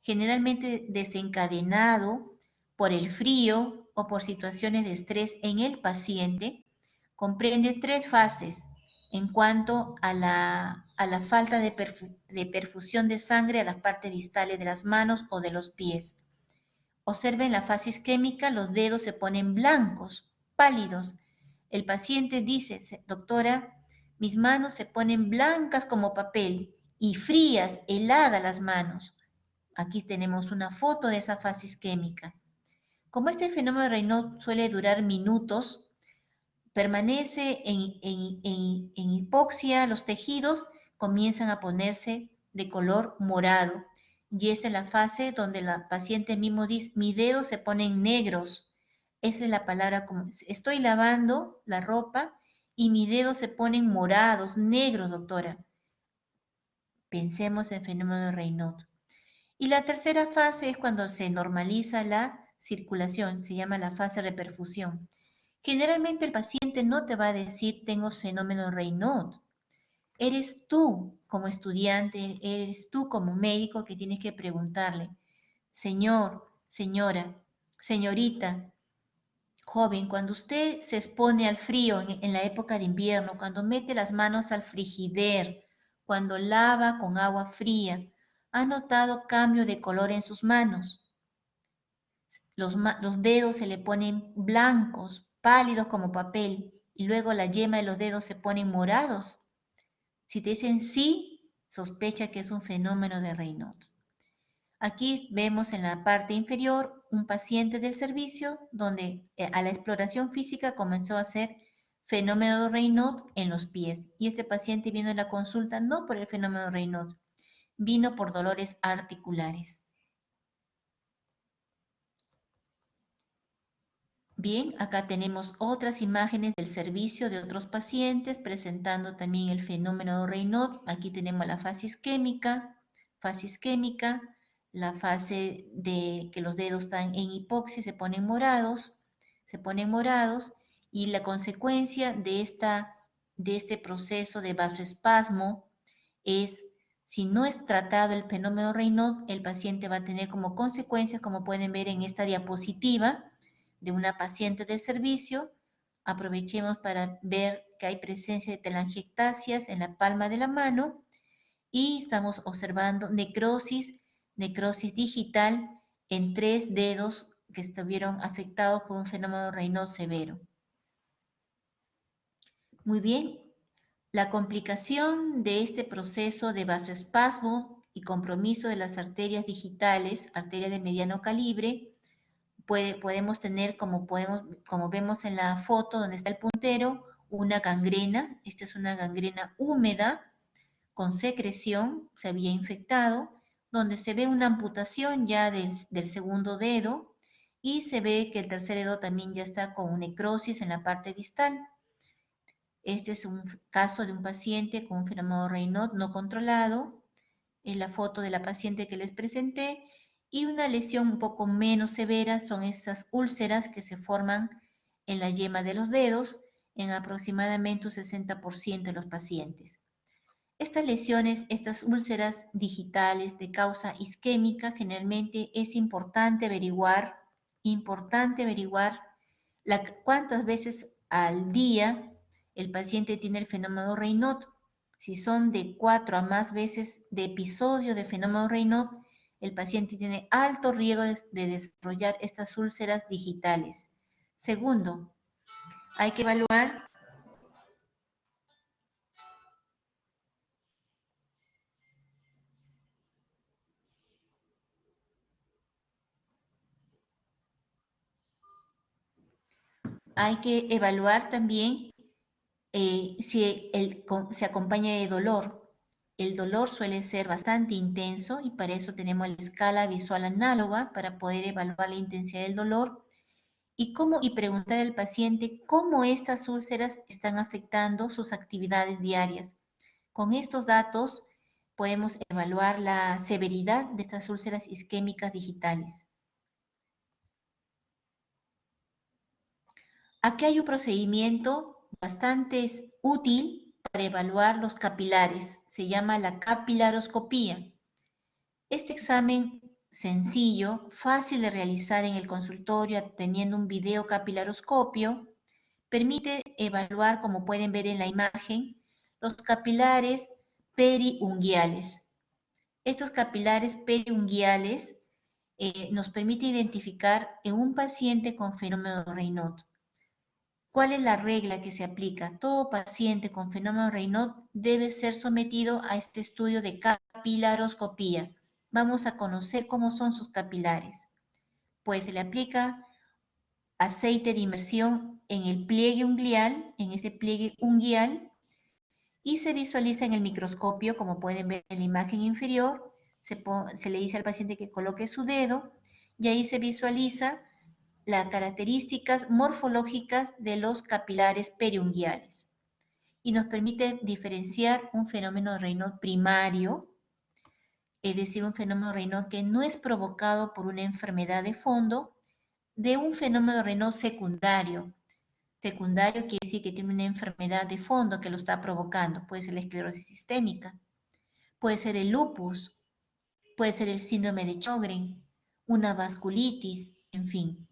generalmente desencadenado por el frío o por situaciones de estrés en el paciente, comprende tres fases. en cuanto a la falta de perfusión de sangre a las partes distales de las manos o de los pies. Observen la fase isquémica, los dedos se ponen blancos, pálidos. El paciente dice, doctora, mis manos se ponen blancas como papel y frías, heladas las manos. Aquí tenemos una foto de esa fase isquémica. Como este fenómeno de Raynaud suele durar minutos, permanece en hipoxia, los tejidos comienzan a ponerse de color morado. Y esta es la fase donde la paciente mismo dice, mis dedos se ponen negros. Esa es la palabra, como estoy lavando la ropa y mis dedos se ponen morados, negros, doctora. Pensemos en el fenómeno de Raynaud. Y la tercera fase es cuando se normaliza la circulación, se llama la fase de reperfusión. Generalmente el paciente no te va a decir tengo fenómeno Raynaud. Eres tú como estudiante, eres tú como médico que tienes que preguntarle, señor, señora, señorita, joven, cuando usted se expone al frío en la época de invierno, cuando mete las manos al frigider, cuando lava con agua fría, ¿ha notado cambio de color en sus manos? Los dedos se le ponen blancos, pálidos como papel, y luego la yema de los dedos se ponen morados. Si te dicen sí, sospecha que es un fenómeno de Raynaud. Aquí vemos en la parte inferior un paciente del servicio donde a la exploración física comenzó a hacer fenómeno de Raynaud en los pies. Y este paciente vino en la consulta no por el fenómeno de Raynaud, vino por dolores articulares. Bien, acá tenemos otras imágenes del servicio de otros pacientes presentando también el fenómeno de Raynaud. Aquí tenemos la fase isquémica, la fase de que los dedos están en hipoxia, se ponen morados, y la consecuencia de este proceso de vasoespasmo es, si no es tratado el fenómeno de Raynaud, el paciente va a tener como consecuencias, como pueden ver en esta diapositiva, de una paciente de servicio. Aprovechemos para ver que hay presencia de telangiectasias en la palma de la mano y estamos observando necrosis digital en 3 dedos que estuvieron afectados por un fenómeno de Raynaud severo. Muy bien, la complicación de este proceso de vasoespasmo y compromiso de las arterias digitales, arterias de mediano calibre, podemos tener, como vemos en la foto donde está el puntero, una gangrena. Esta es una gangrena húmeda con secreción, se había infectado, donde se ve una amputación ya del segundo dedo y se ve que el tercer dedo también ya está con necrosis en la parte distal. Este es un caso de un paciente con un fenómeno de Raynaud no controlado. Es la foto de la paciente que les presenté. Y una lesión un poco menos severa son estas úlceras que se forman en la yema de los dedos en aproximadamente un 60% de los pacientes. Estas lesiones, estas úlceras digitales de causa isquémica, generalmente es importante averiguar cuántas veces al día el paciente tiene el fenómeno Raynaud. Si son de 4 a más veces de episodio de fenómeno Raynaud, el paciente tiene alto riesgo de desarrollar estas úlceras digitales. Segundo, hay que evaluar también si se acompaña de dolor. El dolor suele ser bastante intenso y para eso tenemos la escala visual análoga para poder evaluar la intensidad del dolor y preguntar al paciente cómo estas úlceras están afectando sus actividades diarias. Con estos datos podemos evaluar la severidad de estas úlceras isquémicas digitales. Aquí hay un procedimiento bastante útil para evaluar los capilares. Se llama la capilaroscopía. Este examen sencillo, fácil de realizar en el consultorio teniendo un video capilaroscopio, permite evaluar, como pueden ver en la imagen, los capilares periunguiales. Estos capilares periunguiales nos permite identificar en un paciente con fenómeno de Raynaud. ¿Cuál es la regla que se aplica? Todo paciente con fenómeno de Raynaud debe ser sometido a este estudio de capilaroscopía. Vamos a conocer cómo son sus capilares. Pues se le aplica aceite de inmersión en el pliegue unguial, en este pliegue unguial, y se visualiza en el microscopio, como pueden ver en la imagen inferior. Se le dice al paciente que coloque su dedo y ahí se visualiza las características morfológicas de los capilares periunguiales y nos permite diferenciar un fenómeno de Raynaud primario, es decir, un fenómeno de Raynaud que no es provocado por una enfermedad de fondo, de un fenómeno de Raynaud secundario. Secundario quiere decir que tiene una enfermedad de fondo que lo está provocando. Puede ser la esclerosis sistémica, puede ser el lupus, puede ser el síndrome de Sjögren, una vasculitis, en fin.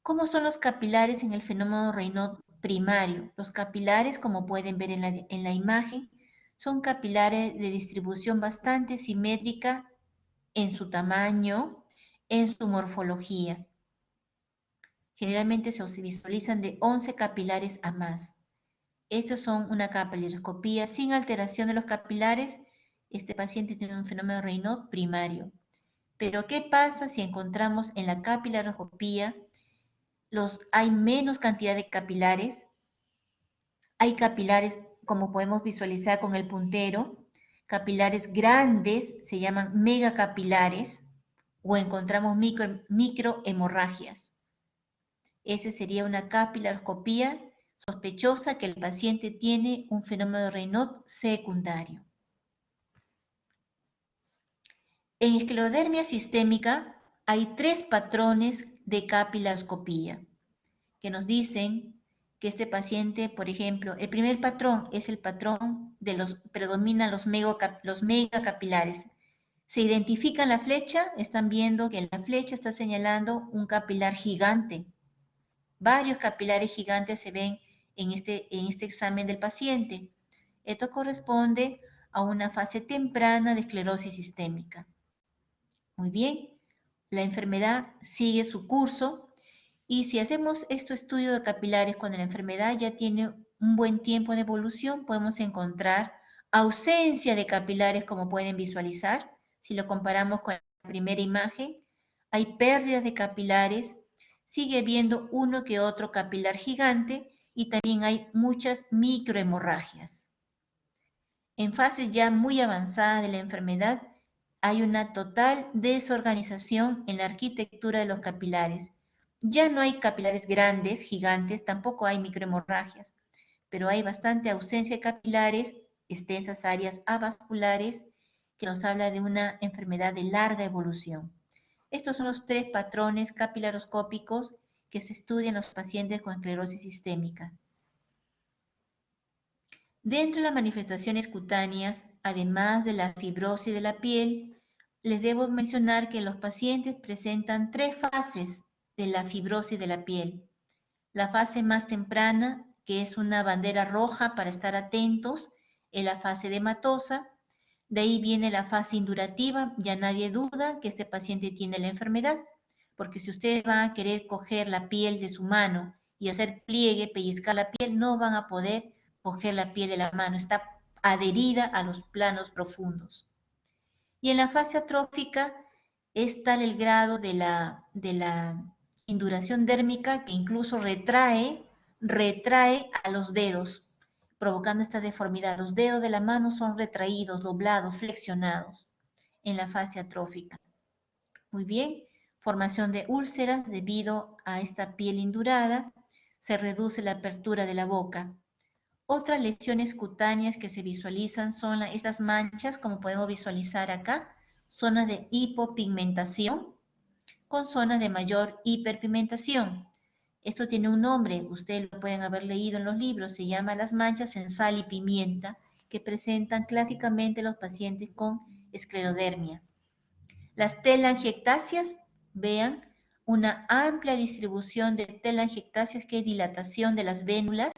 ¿Cómo son los capilares en el fenómeno Raynaud primario? Los capilares, como pueden ver en la imagen, son capilares de distribución bastante simétrica en su tamaño, en su morfología. Generalmente se visualizan de 11 capilares a más. Estos son una capilaroscopía sin alteración de los capilares. Este paciente tiene un fenómeno de Raynaud primario. Pero ¿qué pasa si encontramos en la capilaroscopía hay menos cantidad de capilares? Hay capilares, como podemos visualizar con el puntero, capilares grandes, se llaman megacapilares, o encontramos microhemorragias. Esa sería una capilaroscopía sospechosa que el paciente tiene un fenómeno de Raynaud secundario. En esclerodermia sistémica hay 3 patrones de capilaroscopía que nos dicen que este paciente, por ejemplo, el primer patrón es el patrón predominan los megacapilares. Se identifica en la flecha, están viendo que en la flecha está señalando un capilar gigante. Varios capilares gigantes se ven en este examen del paciente. Esto corresponde a una fase temprana de esclerosis sistémica. Muy bien, la enfermedad sigue su curso y si hacemos este estudio de capilares cuando la enfermedad ya tiene un buen tiempo de evolución, podemos encontrar ausencia de capilares como pueden visualizar. Si lo comparamos con la primera imagen, hay pérdidas de capilares, sigue habiendo uno que otro capilar gigante y también hay muchas microhemorragias. En fases ya muy avanzadas de la enfermedad, hay una total desorganización en la arquitectura de los capilares. Ya no hay capilares grandes, gigantes, tampoco hay microhemorragias, pero hay bastante ausencia de capilares, extensas áreas avasculares, que nos habla de una enfermedad de larga evolución. Estos son los 3 patrones capilaroscópicos que se estudian en los pacientes con esclerosis sistémica. Dentro de las manifestaciones cutáneas, además de la fibrosis de la piel, les debo mencionar que los pacientes presentan 3 fases de la fibrosis de la piel. La fase más temprana, que es una bandera roja para estar atentos, es la fase edematosa. De ahí viene la fase indurativa, ya nadie duda que este paciente tiene la enfermedad, porque si ustedes van a querer coger la piel de su mano y hacer pliegue, pellizcar la piel, no van a poder coger la piel de la mano, está adherida a los planos profundos. Y en la fase atrófica es tal el grado de la induración dérmica que incluso retrae a los dedos, provocando esta deformidad. Los dedos de la mano son retraídos, doblados, flexionados en la fase atrófica. Muy bien, formación de úlceras debido a esta piel indurada, se reduce la apertura de la boca. Otras lesiones cutáneas que se visualizan son estas manchas, como podemos visualizar acá, zonas de hipopigmentación con zonas de mayor hiperpigmentación. Esto tiene un nombre, ustedes lo pueden haber leído en los libros, se llama las manchas en sal y pimienta, que presentan clásicamente los pacientes con esclerodermia. Las telangiectasias, vean, una amplia distribución de telangiectasias que es dilatación de las vénulas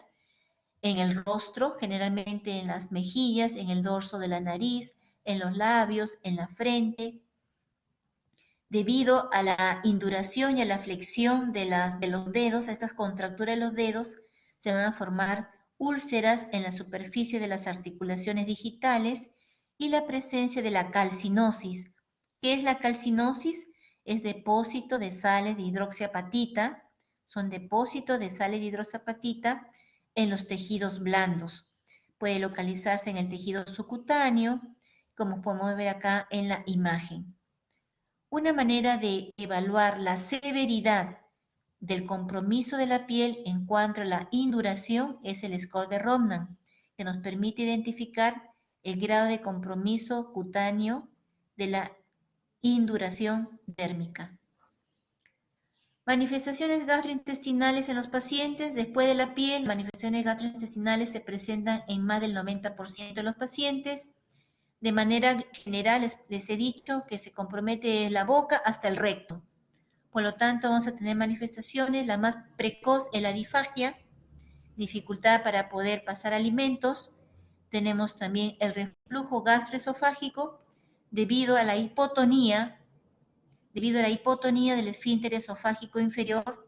en el rostro, generalmente en las mejillas, en el dorso de la nariz, en los labios, en la frente. Debido a la induración y a la flexión de los dedos, a estas contracturas de los dedos, se van a formar úlceras en la superficie de las articulaciones digitales y la presencia de la calcinosis. ¿Qué es la calcinosis? Es depósito de sales de hidroxiapatita, son depósitos de sales de hidroxiapatita en los tejidos blandos. Puede localizarse en el tejido subcutáneo, como podemos ver acá en la imagen. Una manera de evaluar la severidad del compromiso de la piel en cuanto a la induración es el score de Rodnan, que nos permite identificar el grado de compromiso cutáneo de la induración dérmica. Manifestaciones gastrointestinales en los pacientes. Después de la piel, manifestaciones gastrointestinales se presentan en más del 90% de los pacientes. De manera general, les he dicho que se compromete la boca hasta el recto. Por lo tanto, vamos a tener manifestaciones. La más precoz es la difagia, dificultad para poder pasar alimentos. Tenemos también el reflujo gastroesofágico debido a la hipotonía del esfínter esofágico inferior,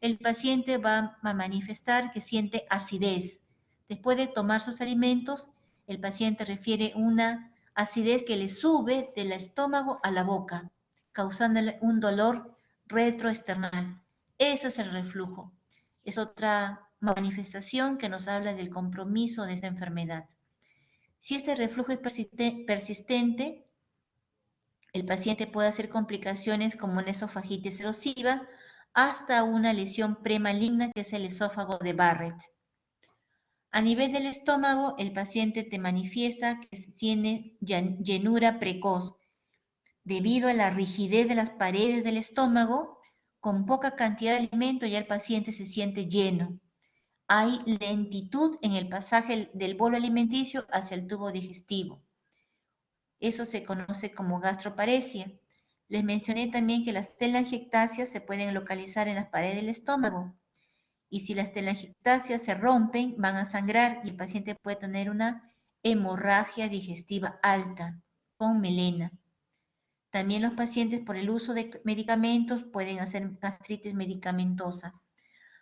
el paciente va a manifestar que siente acidez. Después de tomar sus alimentos, el paciente refiere una acidez que le sube del estómago a la boca, causándole un dolor retroesternal. Eso es el reflujo. Es otra manifestación que nos habla del compromiso de esta enfermedad. Si este reflujo es persistente, el paciente puede hacer complicaciones como una esofagitis erosiva hasta una lesión premaligna que es el esófago de Barrett. A nivel del estómago, el paciente te manifiesta que tiene llenura precoz. Debido a la rigidez de las paredes del estómago, con poca cantidad de alimento ya el paciente se siente lleno. Hay lentitud en el pasaje del bolo alimenticio hacia el tubo digestivo. Eso se conoce como gastroparesia. Les mencioné también que las telangiectasias se pueden localizar en las paredes del estómago. Y si las telangiectasias se rompen, van a sangrar y el paciente puede tener una hemorragia digestiva alta con melena. También los pacientes por el uso de medicamentos pueden hacer gastritis medicamentosa.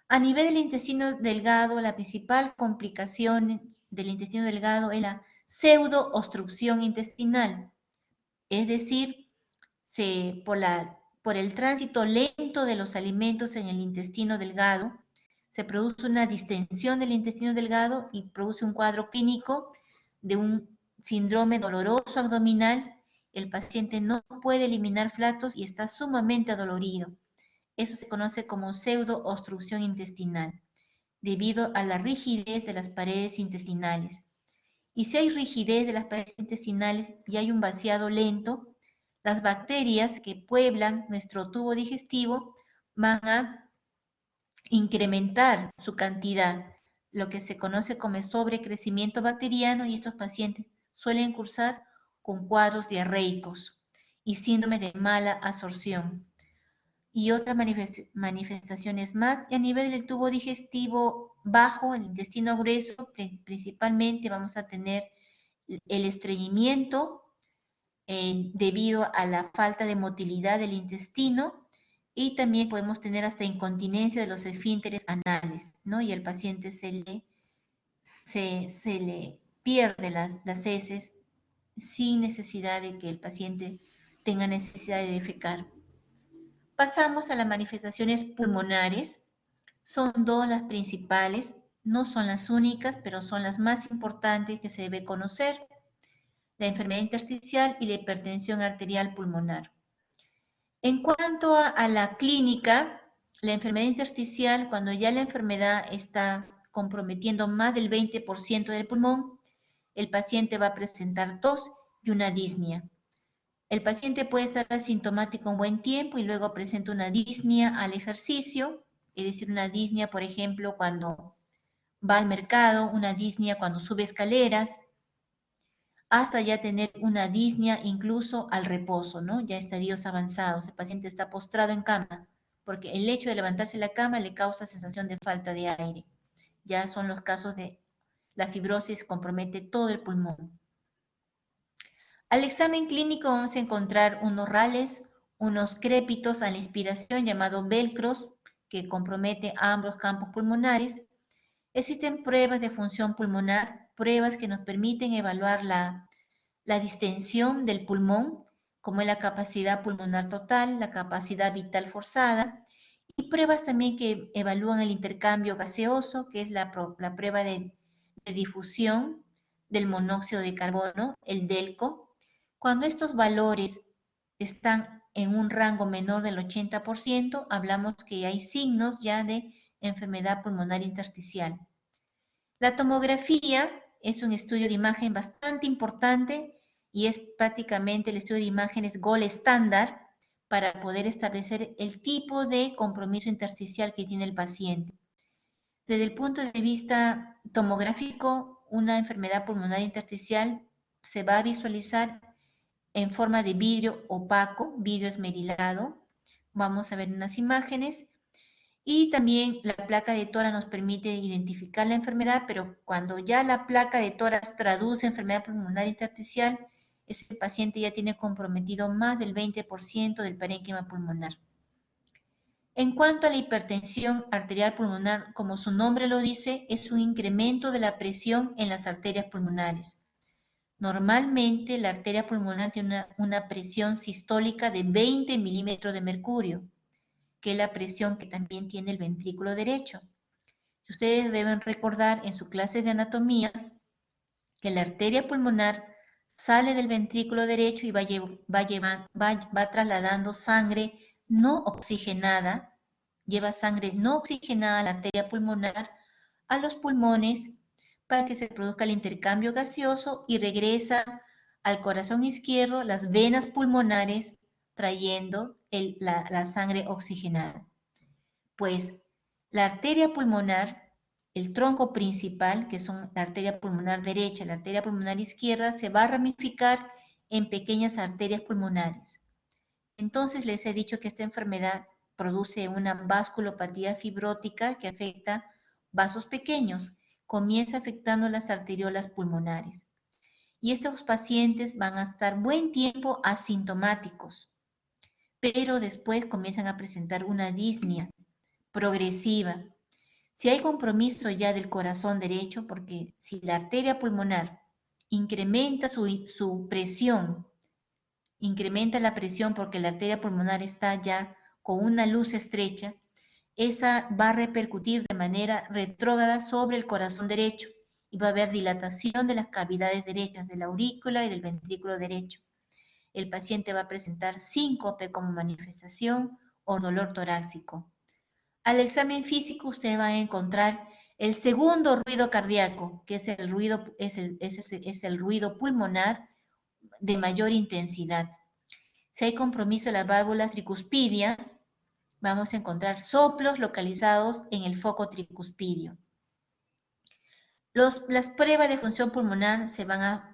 A nivel del intestino delgado, la principal complicación del intestino delgado es la pseudo-obstrucción intestinal. Es decir, por el tránsito lento de los alimentos en el intestino delgado, se produce una distensión del intestino delgado y produce un cuadro clínico de un síndrome doloroso abdominal. El paciente no puede eliminar flatos y está sumamente adolorido. Eso se conoce como pseudo-obstrucción intestinal, debido a la rigidez de las paredes intestinales. Y si hay rigidez de las paredes intestinales y hay un vaciado lento, las bacterias que pueblan nuestro tubo digestivo van a incrementar su cantidad, lo que se conoce como sobrecrecimiento bacteriano, y estos pacientes suelen cursar con cuadros diarreicos y síndrome de mala absorción. Y otras manifestaciones más. Y a nivel del tubo digestivo bajo, el intestino grueso, principalmente vamos a tener el estreñimiento debido a la falta de motilidad del intestino, y también podemos tener hasta incontinencia de los esfínteres anales, ¿no? Y el paciente se le pierde las heces sin necesidad de que el paciente tenga necesidad de defecar. Pasamos a las manifestaciones pulmonares. Son dos las principales, no son las únicas, pero son las más importantes que se debe conocer: la enfermedad intersticial y la hipertensión arterial pulmonar. En cuanto a la clínica, la enfermedad intersticial, cuando ya la enfermedad está comprometiendo más del 20% del pulmón, el paciente va a presentar tos y una disnea. El paciente puede estar asintomático un buen tiempo y luego presenta una disnea al ejercicio, es decir, una disnea, por ejemplo, cuando va al mercado, una disnea cuando sube escaleras, hasta ya tener una disnea incluso al reposo, ¿no? Ya estadios avanzados, el paciente está postrado en cama, porque el hecho de levantarse de la cama le causa sensación de falta de aire. ya son los casos de la fibrosis compromete todo el pulmón. Al examen clínico vamos a encontrar unos rales, unos crépitos a la inspiración llamados velcros que comprometen ambos campos pulmonares. Existen pruebas de función pulmonar, pruebas que nos permiten evaluar la distensión del pulmón, como es la capacidad pulmonar total, la capacidad vital forzada, y pruebas también que evalúan el intercambio gaseoso, que es la prueba de difusión del monóxido de carbono, el DELCO. Cuando estos valores están en un rango menor del 80%, hablamos que hay signos ya de enfermedad pulmonar intersticial. La tomografía es un estudio de imagen bastante importante y es prácticamente el estudio de imágenes gold estándar para poder establecer el tipo de compromiso intersticial que tiene el paciente. Desde el punto de vista tomográfico, una enfermedad pulmonar intersticial se va a visualizar en forma de vidrio opaco, vidrio esmerilado. Vamos a ver unas imágenes. Y también la placa de tórax nos permite identificar la enfermedad, pero cuando ya la placa de tórax traduce enfermedad pulmonar intersticial, ese paciente ya tiene comprometido más del 20% del parénquima pulmonar. En cuanto a la hipertensión arterial pulmonar, como su nombre lo dice, es un incremento de la presión en las arterias pulmonares. Normalmente la arteria pulmonar tiene una presión sistólica de 20 milímetros de mercurio, que es la presión que también tiene el ventrículo derecho. Ustedes deben recordar en su clase de anatomía que la arteria pulmonar sale del ventrículo derecho y va trasladando sangre no oxigenada, lleva sangre no oxigenada a la arteria pulmonar a los pulmones para que se produzca el intercambio gaseoso y regresa al corazón izquierdo, las venas pulmonares, trayendo la sangre oxigenada. Pues la arteria pulmonar, el tronco principal, que son la arteria pulmonar derecha y la arteria pulmonar izquierda, se va a ramificar en pequeñas arterias pulmonares. Entonces les he dicho que esta enfermedad produce una vasculopatía fibrótica que afecta vasos pequeños, comienza afectando las arteriolas pulmonares. Y estos pacientes van a estar buen tiempo asintomáticos, pero después comienzan a presentar una disnea progresiva. Si hay compromiso ya del corazón derecho, porque si la arteria pulmonar incrementa su presión, incrementa la presión porque la arteria pulmonar está ya con una luz estrecha, esa va a repercutir de manera retrógrada sobre el corazón derecho y va a haber dilatación de las cavidades derechas de la aurícula y del ventrículo derecho. El paciente va a presentar síncope como manifestación o dolor torácico. Al examen físico usted va a encontrar el segundo ruido cardíaco, que es el ruido pulmonar de mayor intensidad. Si hay compromiso de la válvula tricuspidia, vamos a encontrar soplos localizados en el foco tricuspidio. Las pruebas de función pulmonar se va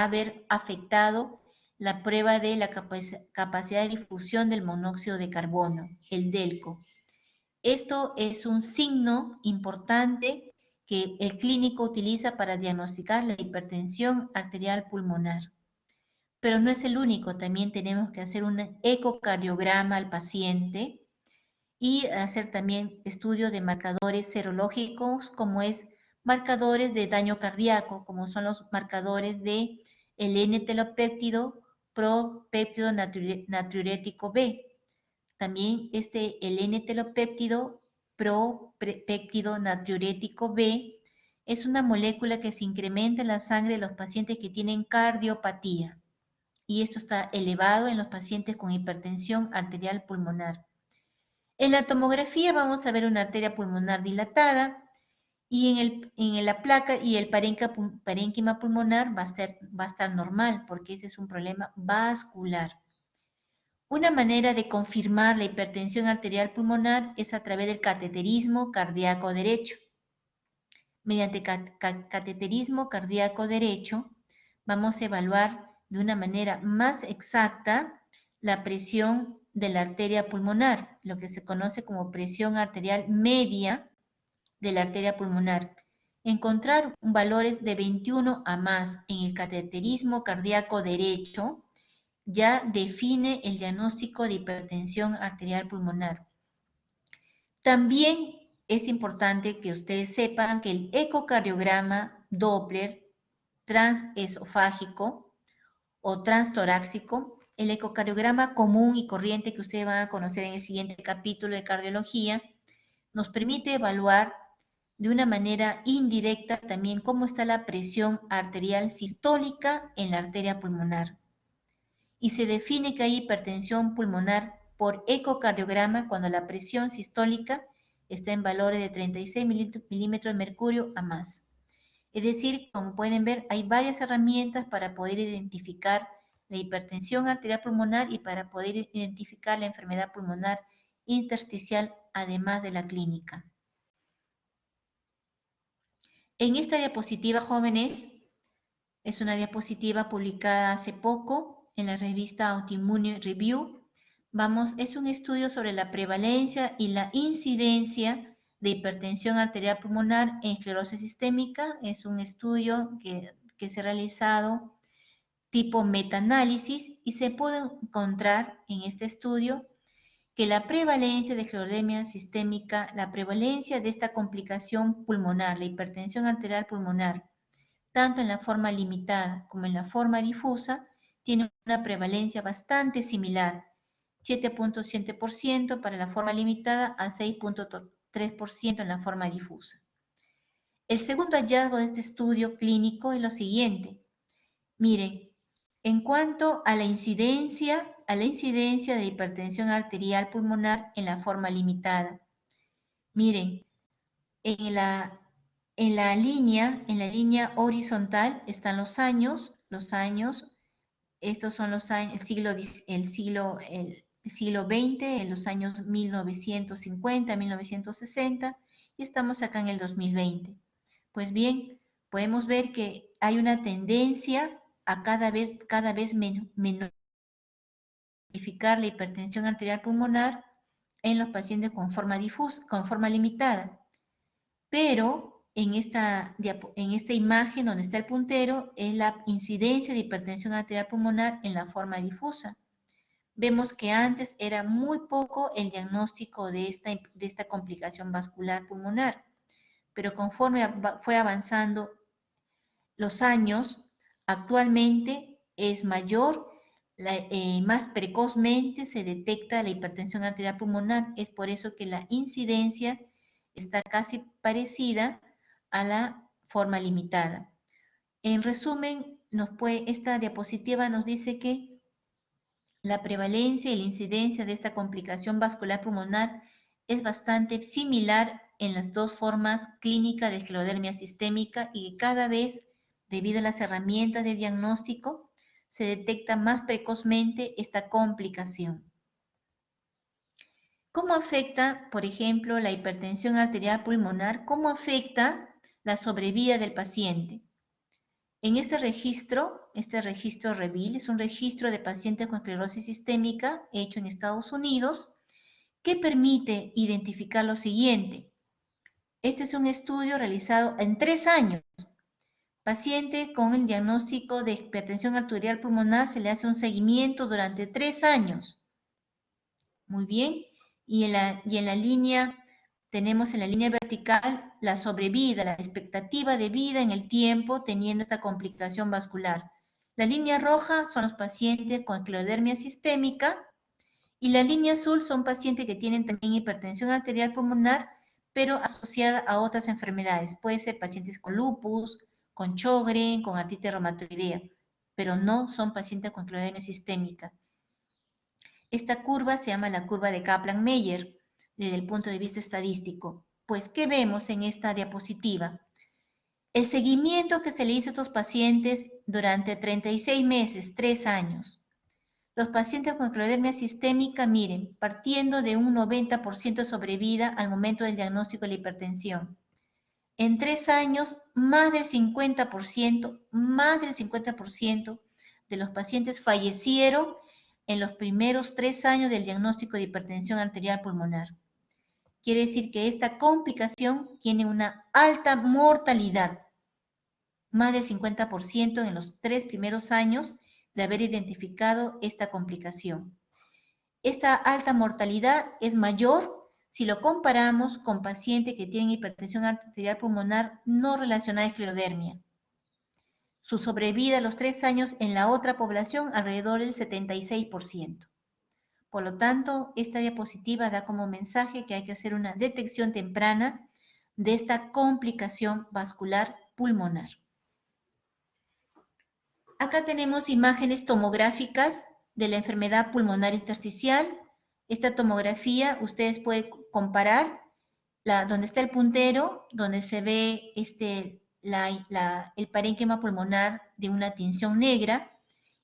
a ver afectado la prueba de la capacidad de difusión del monóxido de carbono, el DELCO. Esto es un signo importante que el clínico utiliza para diagnosticar la hipertensión arterial pulmonar. Pero no es el único, también tenemos que hacer un ecocardiograma al paciente y hacer también estudios de marcadores serológicos, como es marcadores de daño cardíaco, como son los marcadores de el N-telopéptido propéptido natriurético B. También el N-telopéptido propéptido natriurético B es una molécula que se incrementa en la sangre de los pacientes que tienen cardiopatía. Y esto está elevado en los pacientes con hipertensión arterial pulmonar. En la tomografía vamos a ver una arteria pulmonar dilatada y en la placa y el parénquima pulmonar va a estar normal porque ese es un problema vascular. Una manera de confirmar la hipertensión arterial pulmonar es a través del cateterismo cardíaco derecho. Mediante cateterismo cardíaco derecho vamos a evaluar de una manera más exacta la presión de la arteria pulmonar, lo que se conoce como presión arterial media de la arteria pulmonar. Encontrar valores de 21 a más en el cateterismo cardíaco derecho ya define el diagnóstico de hipertensión arterial pulmonar. También es importante que ustedes sepan que el ecocardiograma Doppler transesofágico o transtorácico, el ecocardiograma común y corriente que ustedes van a conocer en el siguiente capítulo de cardiología, nos permite evaluar de una manera indirecta también cómo está la presión arterial sistólica en la arteria pulmonar. Y se define que hay hipertensión pulmonar por ecocardiograma cuando la presión sistólica está en valores de 36 milímetros de mercurio a más. Es decir, como pueden ver, hay varias herramientas para poder identificar la hipertensión arterial pulmonar y para poder identificar la enfermedad pulmonar intersticial, además de la clínica. En esta diapositiva, jóvenes, es una diapositiva publicada hace poco en la revista Autoimmune Review. Es un estudio sobre la prevalencia y la incidencia de hipertensión arterial pulmonar en esclerosis sistémica. Es un estudio que se ha realizado tipo metaanálisis y se puede encontrar en este estudio que la prevalencia de esclerodermia sistémica, la prevalencia de esta complicación pulmonar, la hipertensión arterial pulmonar, tanto en la forma limitada como en la forma difusa, tiene una prevalencia bastante similar, 7.7% para la forma limitada a 6.3% en la forma difusa. El segundo hallazgo de este estudio clínico es lo siguiente. Miren, en cuanto a la incidencia de hipertensión arterial pulmonar en la forma limitada. Miren, en la línea horizontal están los años, estos son los años, el siglo XX, en los años 1950, 1960, y estamos acá en el 2020. Pues bien, podemos ver que hay una tendencia a cada vez menor identificar la hipertensión arterial pulmonar en los pacientes con forma difusa, con forma limitada. Pero en esta imagen donde está el puntero es la incidencia de hipertensión arterial pulmonar en la forma difusa. Vemos que antes era muy poco el diagnóstico de esta complicación vascular pulmonar, pero conforme fue avanzando los años, actualmente es mayor, más precozmente se detecta la hipertensión arterial pulmonar. Es por eso que la incidencia está casi parecida a la forma limitada. En resumen, esta diapositiva nos dice que la prevalencia y la incidencia de esta complicación vascular pulmonar es bastante similar en las dos formas clínicas de esclerodermia sistémica y que cada vez, debido a las herramientas de diagnóstico, se detecta más precozmente esta complicación. ¿Cómo afecta, por ejemplo, la hipertensión arterial pulmonar? ¿Cómo afecta la sobrevida del paciente? En este registro REVEAL, es un registro de pacientes con esclerosis sistémica hecho en Estados Unidos, que permite identificar lo siguiente. Este es un estudio realizado en 3 años. Paciente con el diagnóstico de hipertensión arterial pulmonar se le hace un seguimiento durante 3 años. Muy bien. Y en la línea, tenemos en la línea vertical la sobrevida, la expectativa de vida en el tiempo teniendo esta complicación vascular. La línea roja son los pacientes con esclerodermia sistémica y la línea azul son pacientes que tienen también hipertensión arterial pulmonar, pero asociada a otras enfermedades. Puede ser pacientes con lupus, con Sjögren, con artritis reumatoidea, pero no son pacientes con esclerodermia sistémica. Esta curva se llama la curva de Kaplan-Meier desde el punto de vista estadístico. Pues, ¿qué vemos en esta diapositiva? El seguimiento que se le hizo a estos pacientes durante 36 meses, 3 años. Los pacientes con esclerodermia sistémica, miren, partiendo de un 90% de sobrevida al momento del diagnóstico de la hipertensión. En 3 años, más del 50% de los pacientes fallecieron en los primeros 3 años del diagnóstico de hipertensión arterial pulmonar. quiere decir que esta complicación tiene una alta mortalidad, más del 50% en los 3 primeros años de haber identificado esta complicación. Esta alta mortalidad es mayor si lo comparamos con pacientes que tienen hipertensión arterial pulmonar no relacionada a esclerodermia. Su sobrevida a los 3 años en la otra población alrededor del 76%. Por lo tanto, esta diapositiva da como mensaje que hay que hacer una detección temprana de esta complicación vascular pulmonar. Acá tenemos imágenes tomográficas de la enfermedad pulmonar intersticial. Esta tomografía ustedes pueden comparar donde está el puntero, donde se ve el parénquima pulmonar de una tinción negra,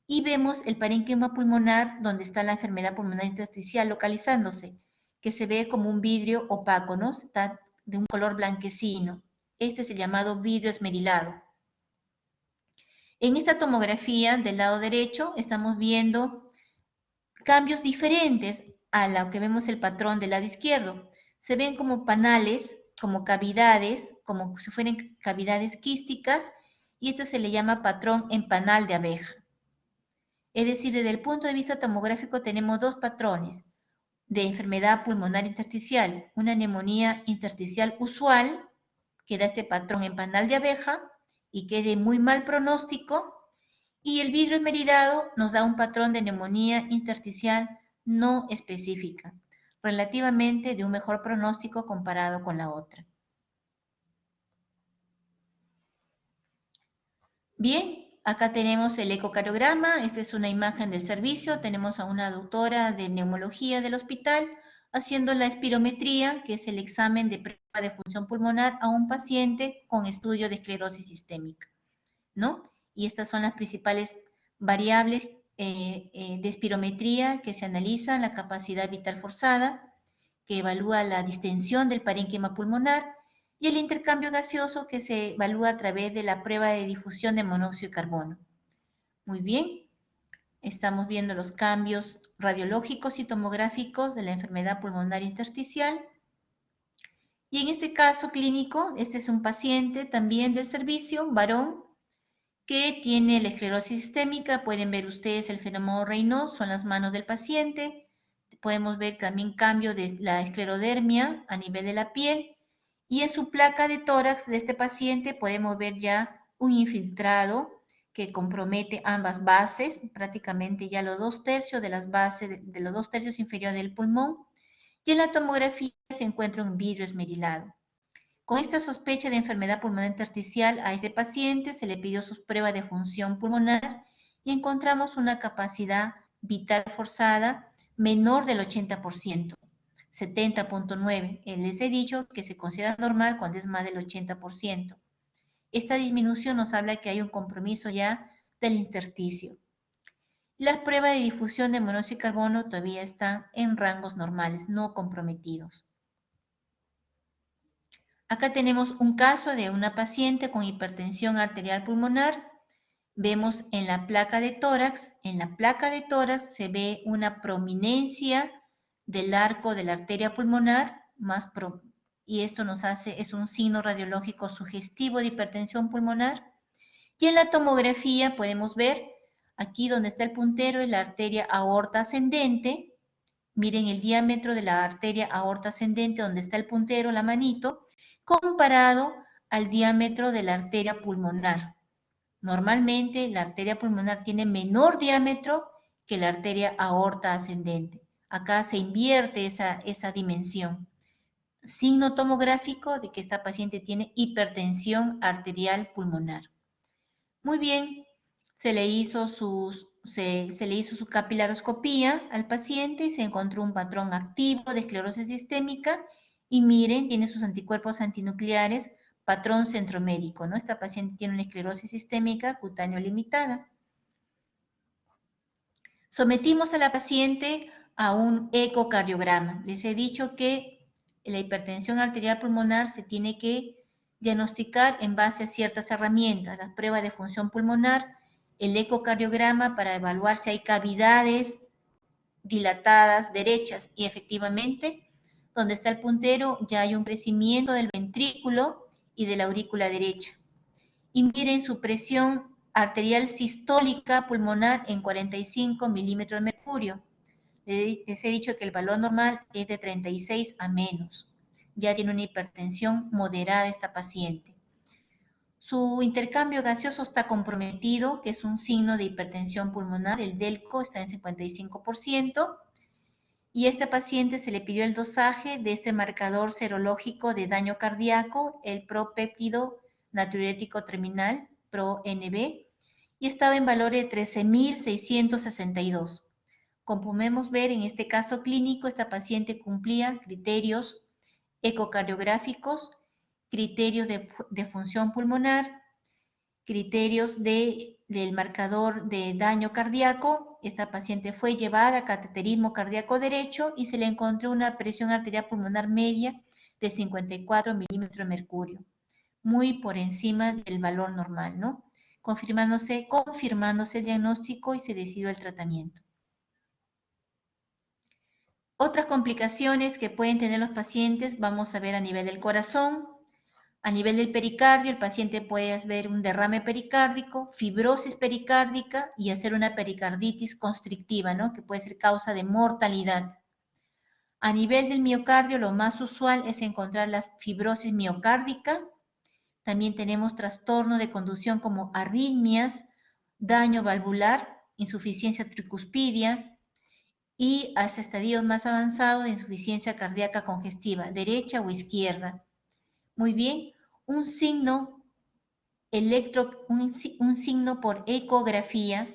y vemos el parénquima pulmonar donde está la enfermedad pulmonar intersticial localizándose, que se ve como un vidrio opaco, ¿no? Está de un color blanquecino. Este es el llamado vidrio esmerilado. En esta tomografía del lado derecho estamos viendo cambios diferentes a lo que vemos el patrón del lado izquierdo. Se ven como panales, como cavidades, como si fueran cavidades quísticas, y esto se le llama patrón en panal de abeja. Es decir, desde el punto de vista tomográfico tenemos dos patrones de enfermedad pulmonar intersticial, una neumonía intersticial usual, que da este patrón en panal de abeja y que es de muy mal pronóstico, y el vidrio esmerilado nos da un patrón de neumonía intersticial no específica, relativamente de un mejor pronóstico comparado con la otra. Bien, acá tenemos el ecocardiograma. Esta es una imagen del servicio. Tenemos a una doctora de neumología del hospital haciendo la espirometría, que es el examen de prueba de función pulmonar a un paciente con estudio de esclerosis sistémica, ¿no? Y estas son las principales variables de espirometría que se analizan: la capacidad vital forzada, que evalúa la distensión del parénquima pulmonar, y el intercambio gaseoso, que se evalúa a través de la prueba de difusión de monóxido de carbono. Muy bien, estamos viendo los cambios radiológicos y tomográficos de la enfermedad pulmonar intersticial. Y en este caso clínico, este es un paciente también del servicio, varón, que tiene la esclerosis sistémica. Pueden ver ustedes el fenómeno Raynaud, son las manos del paciente. Podemos ver también cambio de la esclerodermia a nivel de la piel. Y en su placa de tórax de este paciente podemos ver ya un infiltrado que compromete ambas bases, prácticamente ya los 2/3 de las bases, de los 2/3 inferiores del pulmón. Y en la tomografía se encuentra un vidrio esmerilado. Con esta sospecha de enfermedad pulmonar intersticial a este paciente se le pidió sus pruebas de función pulmonar y encontramos una capacidad vital forzada menor del 80%, 70.9. Les he dicho que se considera normal cuando es más del 80%. Esta disminución nos habla que hay un compromiso ya del intersticio. Las pruebas de difusión de monóxido de carbono todavía están en rangos normales, no comprometidos. Acá tenemos un caso de una paciente con hipertensión arterial pulmonar. Vemos en la placa de tórax se ve una prominencia del arco de la arteria pulmonar, y esto es un signo radiológico sugestivo de hipertensión pulmonar. Y en la tomografía podemos ver, aquí donde está el puntero, es la arteria aorta ascendente. Miren el diámetro de la arteria aorta ascendente, donde está el puntero, la manito, comparado al diámetro de la arteria pulmonar. Normalmente la arteria pulmonar tiene menor diámetro que la arteria aorta ascendente. Acá se invierte esa dimensión. Signo tomográfico de que esta paciente tiene hipertensión arterial pulmonar. Muy bien, se le hizo su capilaroscopía al paciente y se encontró un patrón activo de esclerosis sistémica. Y miren, tiene sus anticuerpos antinucleares, patrón centromédico, ¿no? Esta paciente tiene una esclerosis sistémica cutáneo limitada. Sometimos a la paciente a un ecocardiograma. Les he dicho que la hipertensión arterial pulmonar se tiene que diagnosticar en base a ciertas herramientas: la prueba de función pulmonar, el ecocardiograma para evaluar si hay cavidades dilatadas derechas, y efectivamente donde está el puntero, ya hay un crecimiento del ventrículo y de la aurícula derecha. Y miren su presión arterial sistólica pulmonar en 45 milímetros de mercurio. Les he dicho que el valor normal es de 36 a menos. Ya tiene una hipertensión moderada esta paciente. Su intercambio gaseoso está comprometido, que es un signo de hipertensión pulmonar. El DELCO está en 55%. Y a esta paciente se le pidió el dosaje de este marcador serológico de daño cardíaco, el propéptido natriurético terminal, ProNB, y estaba en valores de 13.662. Como podemos ver, en este caso clínico, esta paciente cumplía criterios ecocardiográficos, criterios de función pulmonar, criterios del marcador de daño cardíaco. Esta paciente fue llevada a cateterismo cardíaco derecho y se le encontró una presión arterial pulmonar media de 54 milímetros de mercurio, muy por encima del valor normal, ¿no? Confirmándose el diagnóstico y se decidió el tratamiento. Otras complicaciones que pueden tener los pacientes, vamos a ver a nivel del corazón. A nivel del pericardio, el paciente puede ver un derrame pericárdico, fibrosis pericárdica y hacer una pericarditis constrictiva, ¿no? Que puede ser causa de mortalidad. A nivel del miocardio, lo más usual es encontrar la fibrosis miocárdica. También tenemos trastorno de conducción como arritmias, daño valvular, insuficiencia tricuspidia y hasta estadios más avanzados de insuficiencia cardíaca congestiva, derecha o izquierda. Muy bien, un signo un signo por ecografía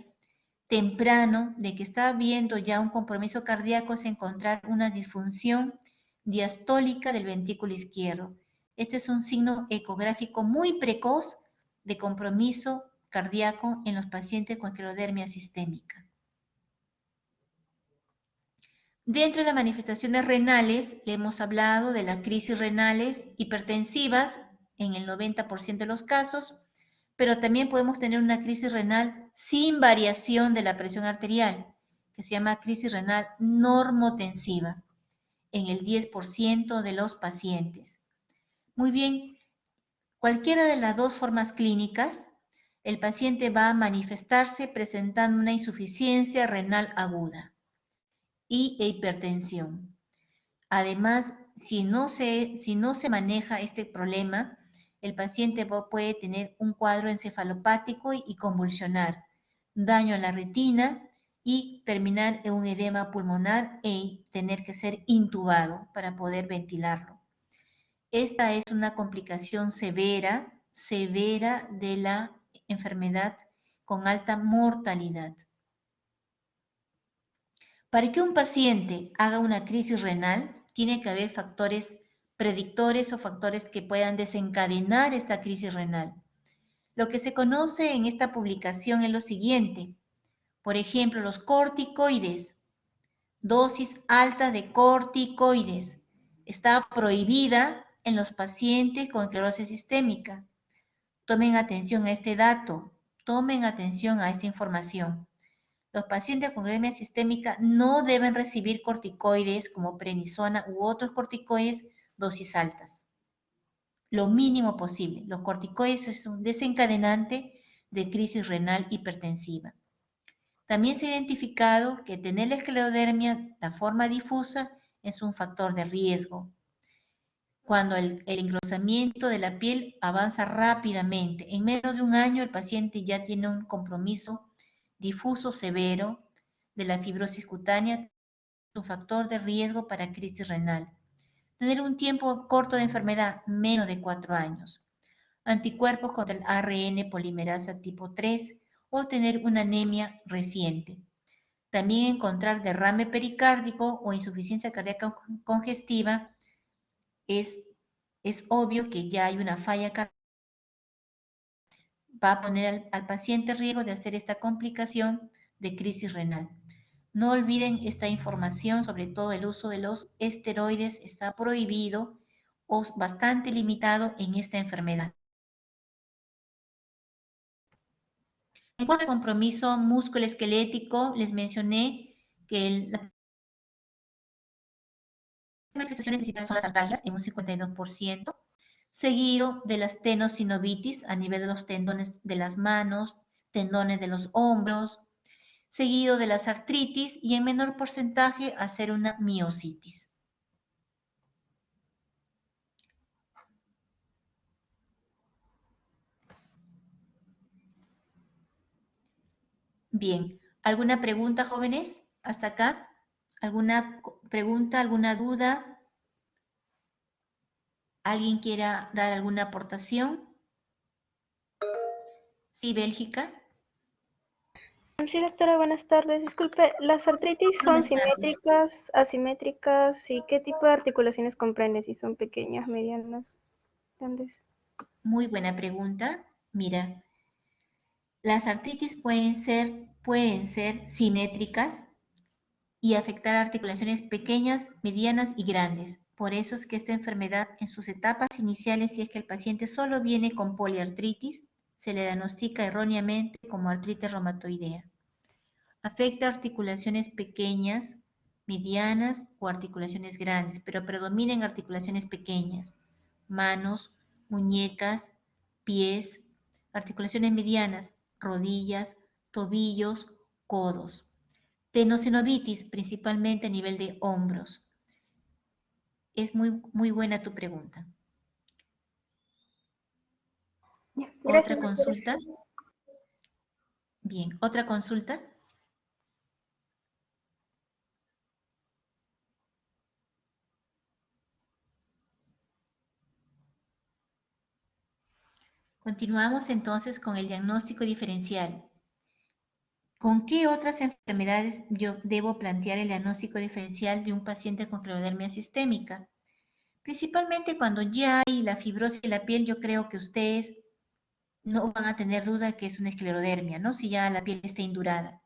temprano de que está habiendo ya un compromiso cardíaco es encontrar una disfunción diastólica del ventrículo izquierdo. Este es un signo ecográfico muy precoz de compromiso cardíaco en los pacientes con esclerodermia sistémica. Dentro de las manifestaciones renales, le hemos hablado de las crisis renales hipertensivas en el 90% de los casos, pero también podemos tener una crisis renal sin variación de la presión arterial, que se llama crisis renal normotensiva, en el 10% de los pacientes. Muy bien, cualquiera de las dos formas clínicas, el paciente va a manifestarse presentando una insuficiencia renal aguda y hipertensión. Además, si no se maneja este problema, el paciente puede tener un cuadro encefalopático y convulsionar, daño a la retina y terminar en un edema pulmonar e tener que ser intubado para poder ventilarlo. Esta es una complicación severa de la enfermedad con alta mortalidad. Para que un paciente haga una crisis renal, tiene que haber factores predictores o factores que puedan desencadenar esta crisis renal. Lo que se conoce en esta publicación es lo siguiente. Por ejemplo, los corticoides. Dosis alta de corticoides. Está prohibida en los pacientes con esclerosis sistémica. Tomen atención a este dato. Tomen atención a esta información. Los pacientes con anemia sistémica no deben recibir corticoides como prednisona u otros corticoides dosis altas. Lo mínimo posible. Los corticoides es un desencadenante de crisis renal hipertensiva. También se ha identificado que tener la esclerodermia, la forma difusa, es un factor de riesgo. Cuando el engrosamiento de la piel avanza rápidamente, en menos de un año el paciente ya tiene un compromiso difuso severo de la fibrosis cutánea, es un factor de riesgo para crisis renal. Tener un tiempo corto de enfermedad, menos de 4 años. Anticuerpos contra el ARN polimerasa tipo 3 o tener una anemia reciente. También encontrar derrame pericárdico o insuficiencia cardíaca congestiva es obvio que ya hay una falla cardíaca. Va a poner al paciente en riesgo de hacer esta complicación de crisis renal. No olviden esta información, sobre todo el uso de los esteroides está prohibido o bastante limitado en esta enfermedad. En cuanto al compromiso musculoesquelético, les mencioné que manifestaciones principales son las artralgias en un 52%, seguido de las tenosinovitis a nivel de los tendones de las manos, tendones de los hombros, seguido de las artritis y en menor porcentaje hacer una miositis. Bien, ¿alguna pregunta, jóvenes? ¿Hasta acá? ¿Alguna pregunta, alguna duda? ¿Alguien quiera dar alguna aportación? Sí, Bélgica. Sí, doctora, buenas tardes. Disculpe, ¿las artritis son Buenas tardes. simétricas, asimétricas y qué tipo de articulaciones comprende? Si son pequeñas, medianas, grandes. Muy buena pregunta. Mira, las artritis pueden ser simétricas y afectar articulaciones pequeñas, medianas y grandes. Por eso es que esta enfermedad en sus etapas iniciales, si es que el paciente solo viene con poliartritis, se le diagnostica erróneamente como artritis reumatoidea. Afecta articulaciones pequeñas, medianas o articulaciones grandes, pero predominan articulaciones pequeñas, manos, muñecas, pies, articulaciones medianas, rodillas, tobillos, codos. Tenosinovitis, principalmente a nivel de hombros. Es muy buena tu pregunta. Gracias, ¿Otra doctora. consulta? Bien, ¿otra consulta? Continuamos entonces con el diagnóstico diferencial. ¿Con qué otras enfermedades yo debo plantear el diagnóstico diferencial de un paciente con esclerodermia sistémica? Principalmente cuando ya hay la fibrosis de la piel, yo creo que ustedes no van a tener duda que es una esclerodermia, ¿no? Si ya la piel está indurada.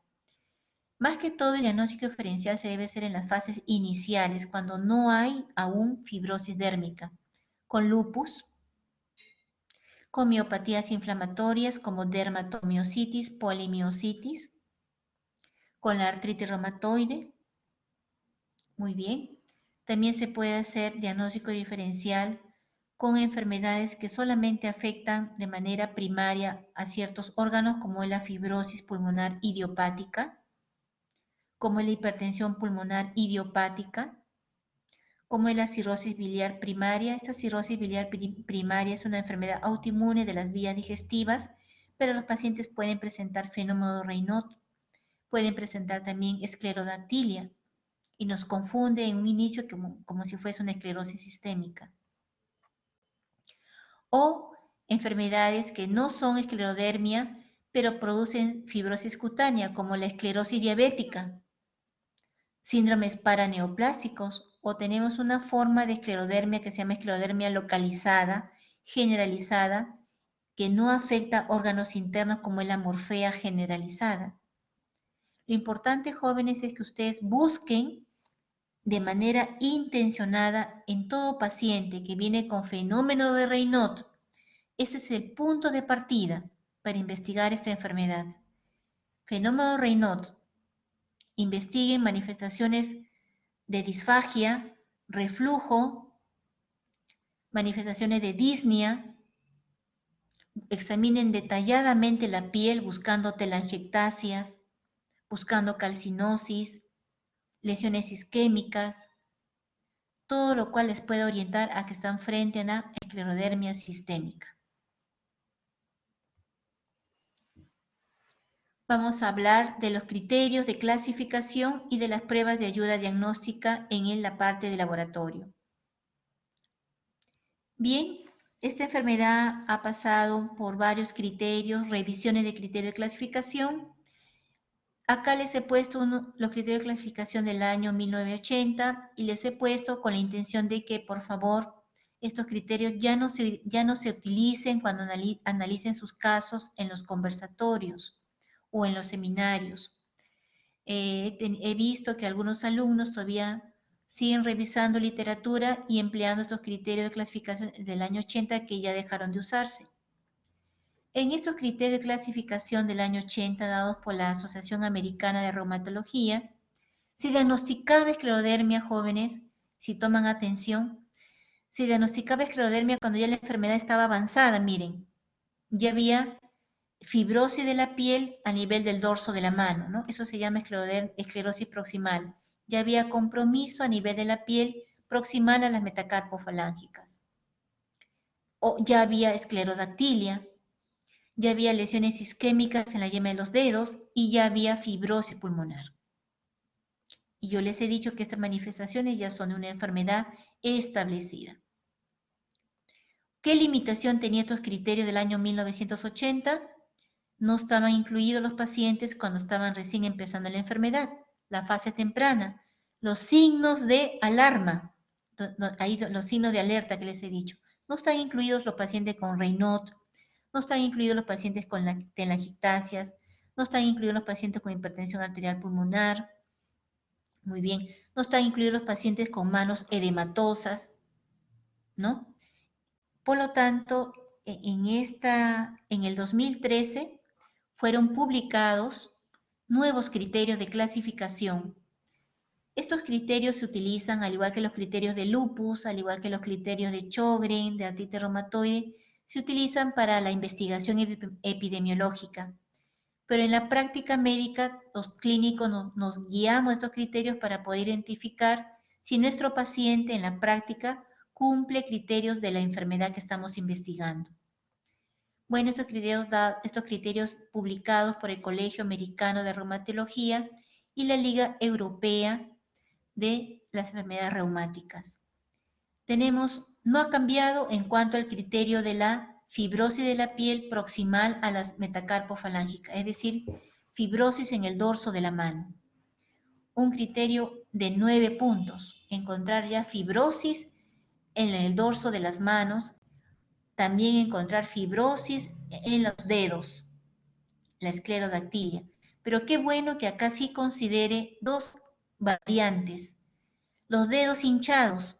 Más que todo, el diagnóstico diferencial se debe hacer en las fases iniciales, cuando no hay aún fibrosis dérmica, con lupus, con miopatías inflamatorias como dermatomiositis, polimiositis, con la artritis reumatoide. Muy bien. También se puede hacer diagnóstico diferencial con enfermedades que solamente afectan de manera primaria a ciertos órganos, como es la fibrosis pulmonar idiopática, como es la hipertensión pulmonar idiopática, como es la cirrosis biliar primaria. Esta cirrosis biliar primaria es una enfermedad autoinmune de las vías digestivas, pero los pacientes pueden presentar fenómeno de Raynaud, pueden presentar también esclerodactilia y nos confunde en un inicio como si fuese una esclerosis sistémica. O enfermedades que no son esclerodermia, pero producen fibrosis cutánea, como la esclerosis diabética, síndromes paraneoplásicos, o tenemos una forma de esclerodermia que se llama esclerodermia localizada, generalizada, que no afecta órganos internos como es la morfea generalizada. Lo importante, jóvenes, es que ustedes busquen de manera intencionada en todo paciente que viene con fenómeno de Raynaud. Ese es el punto de partida para investigar esta enfermedad. Fenómeno de Raynaud. Investiguen manifestaciones de disfagia, reflujo, manifestaciones de disnea. Examinen detalladamente la piel buscando telangiectasias, buscando calcinosis, lesiones isquémicas, todo lo cual les puede orientar a que están frente a una esclerodermia sistémica. Vamos a hablar de los criterios de clasificación y de las pruebas de ayuda diagnóstica en la parte de laboratorio. Bien, esta enfermedad ha pasado por varios criterios, revisiones de criterios de clasificación. Acá les he puesto los criterios de clasificación del año 1980 y les he puesto con la intención de que, por favor, estos criterios ya no se utilicen cuando analicen sus casos en los conversatorios o en los seminarios. He visto que algunos alumnos todavía siguen revisando literatura y empleando estos criterios de clasificación del año 80 que ya dejaron de usarse. En estos criterios de clasificación del año 80 dados por la Asociación Americana de Reumatología, se diagnosticaba esclerodermia jóvenes si toman atención, se diagnosticaba esclerodermia cuando ya la enfermedad estaba avanzada, miren. Ya había fibrosis de la piel a nivel del dorso de la mano, ¿no? Eso se llama esclerosis proximal. Ya había compromiso a nivel de la piel proximal a las metacarpofalángicas. O ya había esclerodactilia, ya había lesiones isquémicas en la yema de los dedos y ya había fibrosis pulmonar. Y yo les he dicho que estas manifestaciones ya son de una enfermedad establecida. ¿Qué limitación tenía estos criterios del año 1980? No estaban incluidos los pacientes cuando estaban recién empezando la enfermedad, la fase temprana, los signos de alarma, ahí los signos de alerta que les he dicho. No están incluidos los pacientes con Raynaud, no están incluidos los pacientes con telangiectasias, no están incluidos los pacientes con hipertensión arterial pulmonar, muy bien, no están incluidos los pacientes con manos edematosas, ¿no? Por lo tanto, en el 2013 fueron publicados nuevos criterios de clasificación. Estos criterios se utilizan, al igual que los criterios de lupus, al igual que los criterios de Sjögren, de artritis reumatoide, se utilizan para la investigación epidemiológica. Pero en la práctica médica, los clínicos nos guiamos estos criterios para poder identificar si nuestro paciente en la práctica cumple criterios de la enfermedad que estamos investigando. Bueno, estos criterios publicados por el Colegio Americano de Reumatología y la Liga Europea de las Enfermedades Reumáticas. No ha cambiado en cuanto al criterio de la fibrosis de la piel proximal a las metacarpofalángicas, es decir, fibrosis en el dorso de la mano. Un criterio de 9 puntos, encontrar ya fibrosis en el dorso de las manos, también encontrar fibrosis en los dedos, la esclerodactilia. Pero qué bueno que acá sí considere dos variantes. Los dedos hinchados,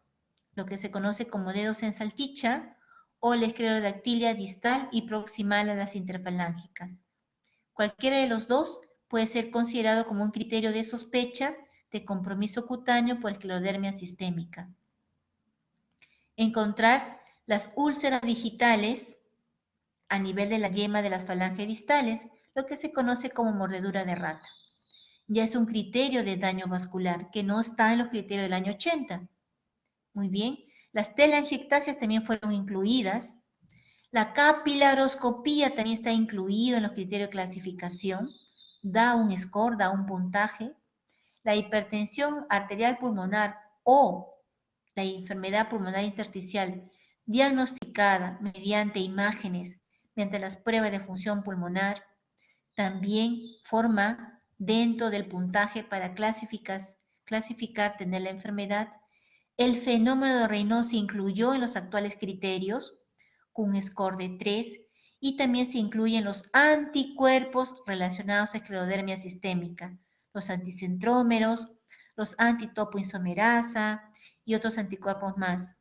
lo que se conoce como dedos en salchicha, o la esclerodactilia distal y proximal a las interfalángicas. Cualquiera de los dos puede ser considerado como un criterio de sospecha de compromiso cutáneo por esclerodermia sistémica. Encontrar las úlceras digitales a nivel de la yema de las falanges distales, lo que se conoce como mordedura de rata. Ya es un criterio de daño vascular que no está en los criterios del año 80. Muy bien, las telangiectasias también fueron incluidas. La capilaroscopía también está incluido en los criterios de clasificación. Da un score, da un puntaje. La hipertensión arterial pulmonar o la enfermedad pulmonar intersticial diagnosticada mediante imágenes, mediante las pruebas de función pulmonar, también forma dentro del puntaje para clasificar tener la enfermedad. El fenómeno de Raynaud se incluyó en los actuales criterios con un score de 3 y también se incluyen los anticuerpos relacionados a esclerodermia sistémica, los anticentrómeros, los antitopoisomerasa y otros anticuerpos más.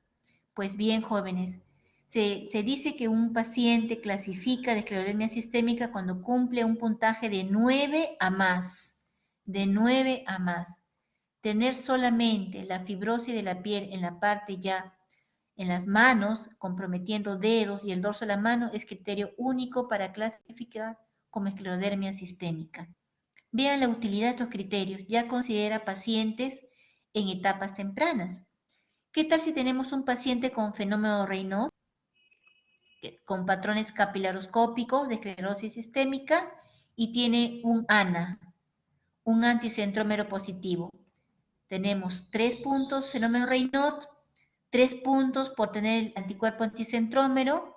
Pues bien, jóvenes, se dice que un paciente clasifica de esclerodermia sistémica cuando cumple un puntaje de 9 a más. De 9 a más. Tener solamente la fibrosis de la piel en la parte ya en las manos, comprometiendo dedos y el dorso de la mano, es criterio único para clasificar como esclerodermia sistémica. Vean la utilidad de estos criterios. Ya considera pacientes en etapas tempranas. ¿Qué tal si tenemos un paciente con fenómeno Raynaud, con patrones capilaroscópicos de esclerosis sistémica y tiene un ANA, un anticentrómero positivo? Tenemos 3 puntos fenómeno Raynaud, 3 puntos por tener el anticuerpo anticentrómero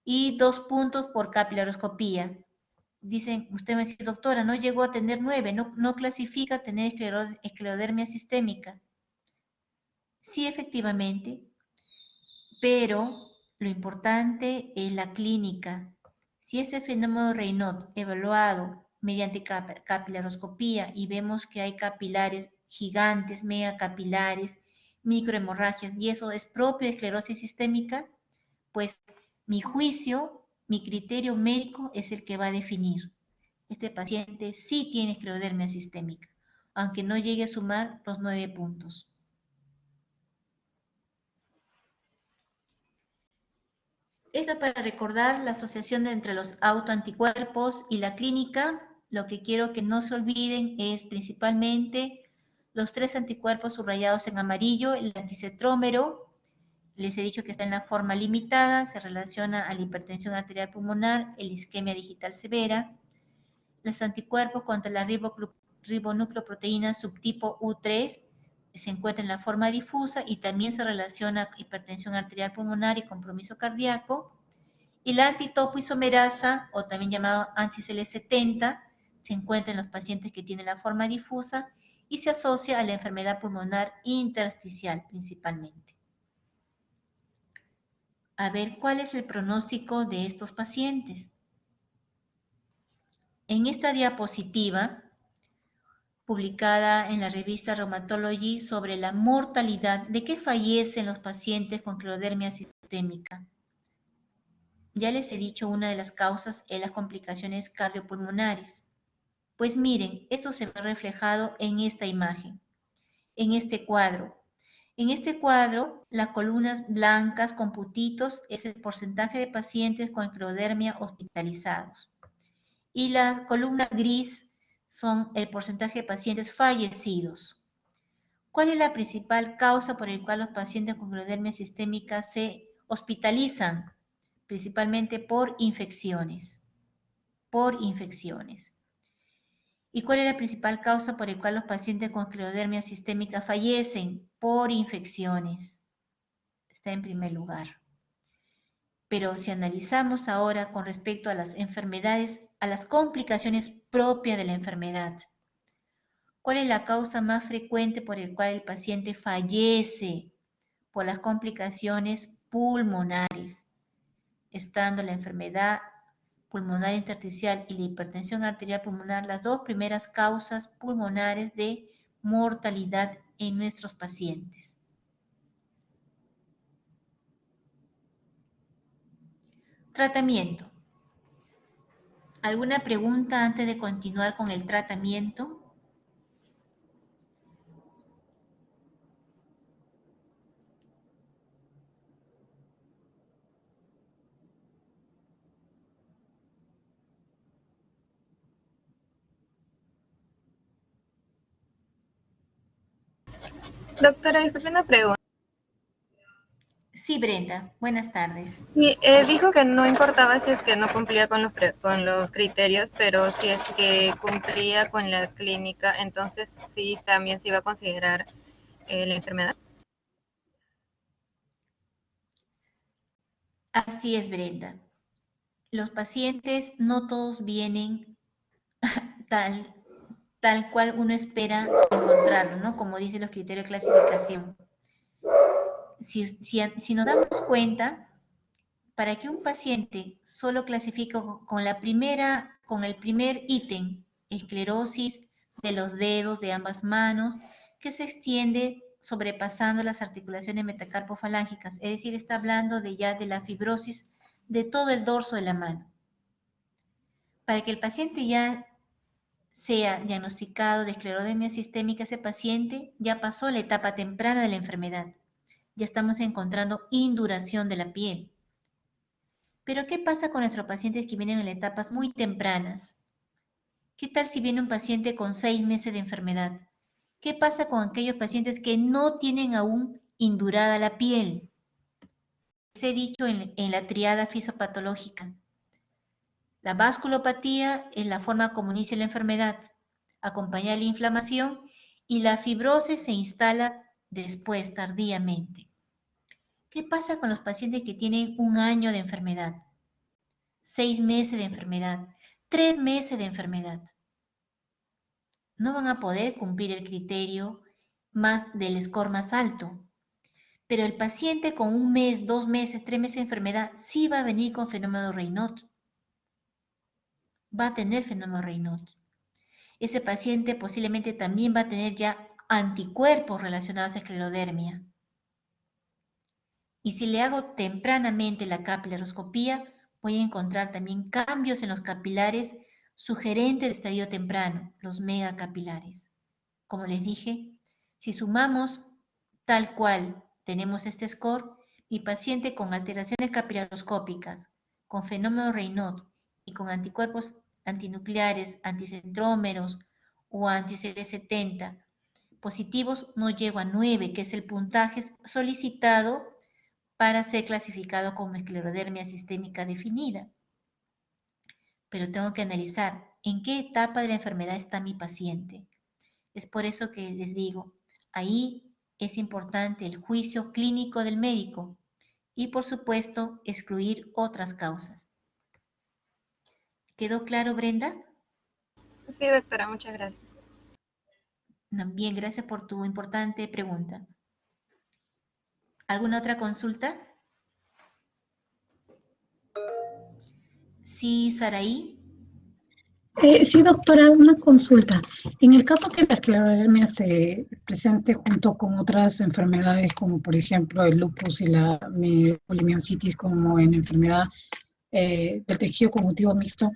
y 2 puntos por capilaroscopía. Dicen, usted me dice, doctora, no llegó a tener 9, no clasifica a tener esclerodermia sistémica. Sí, efectivamente, pero lo importante es la clínica. Si ese fenómeno Raynaud evaluado mediante capilaroscopía y vemos que hay capilares gigantes, megacapilares, microhemorragias, y eso es propio de esclerosis sistémica, pues mi juicio, mi criterio médico es el que va a definir. Este paciente sí tiene esclerodermia sistémica, aunque no llegue a sumar los 9 puntos. Esto para recordar la asociación entre los autoanticuerpos y la clínica. Lo que quiero que no se olviden es principalmente los 3 anticuerpos subrayados en amarillo, el anticetrómero. Les he dicho que está en la forma limitada, se relaciona a la hipertensión arterial pulmonar, la isquemia digital severa. Los anticuerpos contra la ribonucleoproteína subtipo U3 se encuentra en la forma difusa y también se relaciona con hipertensión arterial pulmonar y compromiso cardíaco. Y la antitopoisomerasa, o también llamado anti-CD70, se encuentra en los pacientes que tienen la forma difusa y se asocia a la enfermedad pulmonar intersticial principalmente. A ver, ¿cuál es el pronóstico de estos pacientes? En esta diapositiva, publicada en la revista Rheumatology sobre la mortalidad de que fallecen los pacientes con clodermia sistémica. Ya les he dicho, una de las causas es las complicaciones cardiopulmonares. Pues miren, esto se ve reflejado en esta imagen, en este cuadro. En este cuadro, las columnas blancas con puntitos es el porcentaje de pacientes con clodermia hospitalizados. Y la columna gris son el porcentaje de pacientes fallecidos. ¿Cuál es la principal causa por la cual los pacientes con clodermia sistémica se hospitalizan? Principalmente por infecciones. Por infecciones. ¿Y cuál es la principal causa por la cual los pacientes con clodermia sistémica fallecen? Por infecciones. Está en primer lugar. Pero si analizamos ahora con respecto a las enfermedades, a las complicaciones propias de la enfermedad, ¿cuál es la causa más frecuente por la cual el paciente fallece? Por las complicaciones pulmonares, estando la enfermedad pulmonar intersticial y la hipertensión arterial pulmonar las dos primeras causas pulmonares de mortalidad en nuestros pacientes. Tratamiento. ¿Alguna pregunta antes de continuar con el tratamiento? Doctora, disculpe una pregunta. Sí, Brenda, buenas tardes. Sí, dijo que no importaba si es que no cumplía con con los criterios, pero si es que cumplía con la clínica, entonces sí también se iba a considerar la enfermedad. Así es, Brenda. Los pacientes no todos vienen tal cual uno espera encontrarlo, ¿no? Como dicen los criterios de clasificación. Si nos damos cuenta, para que un paciente solo clasifique con el primer ítem, esclerosis de los dedos de ambas manos, que se extiende sobrepasando las articulaciones metacarpofalángicas, es decir, está hablando de la fibrosis de todo el dorso de la mano. Para que el paciente ya sea diagnosticado de esclerodermia sistémica, ese paciente ya pasó la etapa temprana de la enfermedad. Ya estamos encontrando induración de la piel. Pero ¿qué pasa con nuestros pacientes que vienen en etapas muy tempranas? ¿Qué tal si viene un paciente con 6 meses de enfermedad? ¿Qué pasa con aquellos pacientes que no tienen aún indurada la piel? Les he dicho en la triada fisiopatológica. La vasculopatía es la forma como inicia la enfermedad, acompaña la inflamación y la fibrosis se instala después, tardíamente. ¿Qué pasa con los pacientes que tienen 1 año de enfermedad? 6 meses de enfermedad, 3 meses de enfermedad. No van a poder cumplir el criterio más del score más alto. Pero el paciente con 1 mes, 2 meses, 3 meses de enfermedad sí va a venir con fenómeno Raynaud. Va a tener fenómeno Raynaud. Ese paciente posiblemente también va a tener ya anticuerpos relacionados a esclerodermia. Y si le hago tempranamente la capilaroscopía, voy a encontrar también cambios en los capilares sugerentes de estadio temprano, los megacapilares. Como les dije, si sumamos tal cual tenemos este score, Mi paciente con alteraciones capillaroscópicas, con fenómeno Raynaud y con anticuerpos antinucleares, anticentrómeros o anti-CD70 positivos no llego a 9, que es el puntaje solicitado para ser clasificado como esclerodermia sistémica definida. Pero tengo que analizar en qué etapa de la enfermedad está mi paciente. Es por eso que les digo, ahí es importante el juicio clínico del médico y, por supuesto, excluir otras causas. ¿Quedó claro, Brenda? Sí, doctora, muchas gracias. Bien, gracias por tu importante pregunta. ¿Alguna otra consulta? Sí, Saraí. Sí, doctora, una consulta. En el caso que la esclerodermia se presente junto con otras enfermedades, como por ejemplo el lupus y la polimiositis, como en enfermedad del tejido conjuntivo mixto,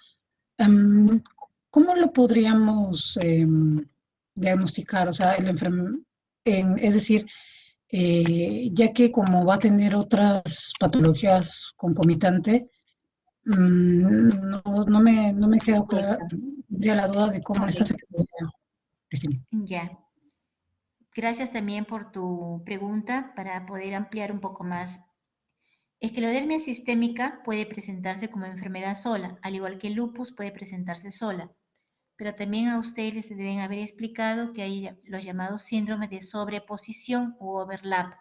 em, ¿cómo lo podríamos diagnosticar? O sea, es decir, ya que como va a tener otras patologías concomitantes, no me quedó clara ya la duda de cómo esta Ok, se podría definir. ya. Gracias también por tu pregunta para poder ampliar un poco más. Esclerodermia sistémica puede presentarse como enfermedad sola, al igual que el lupus puede presentarse sola. Pero también a ustedes les deben haber explicado que hay los llamados síndromes de sobreposición u overlap.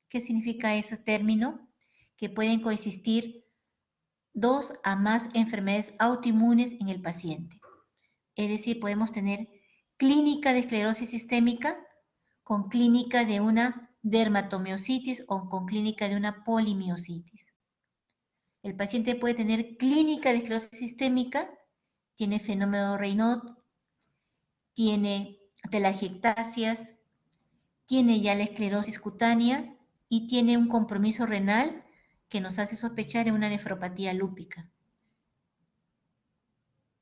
¿Qué significa ese término? Que pueden coexistir dos a más enfermedades autoinmunes en el paciente. Es decir, podemos tener clínica de esclerosis sistémica con clínica de una dermatomiositis o con clínica de una polimiositis. El paciente puede tener clínica de esclerosis sistémica, tiene fenómeno Raynaud, tiene telangiectasias, tiene ya la esclerosis cutánea y tiene un compromiso renal que nos hace sospechar de una nefropatía lúpica.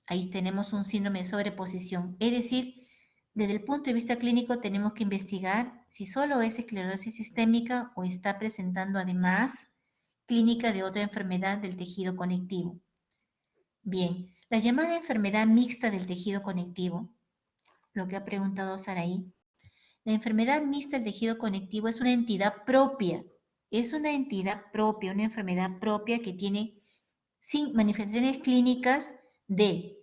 Ahí tenemos un síndrome de sobreposición. Es decir, desde el punto de vista clínico tenemos que investigar si solo es esclerosis sistémica o está presentando además clínica de otra enfermedad del tejido conectivo. Bien, la llamada enfermedad mixta del tejido conectivo, lo que ha preguntado Saraí. La enfermedad mixta del tejido conectivo es una entidad propia. Es una entidad propia, una enfermedad propia que tiene manifestaciones clínicas de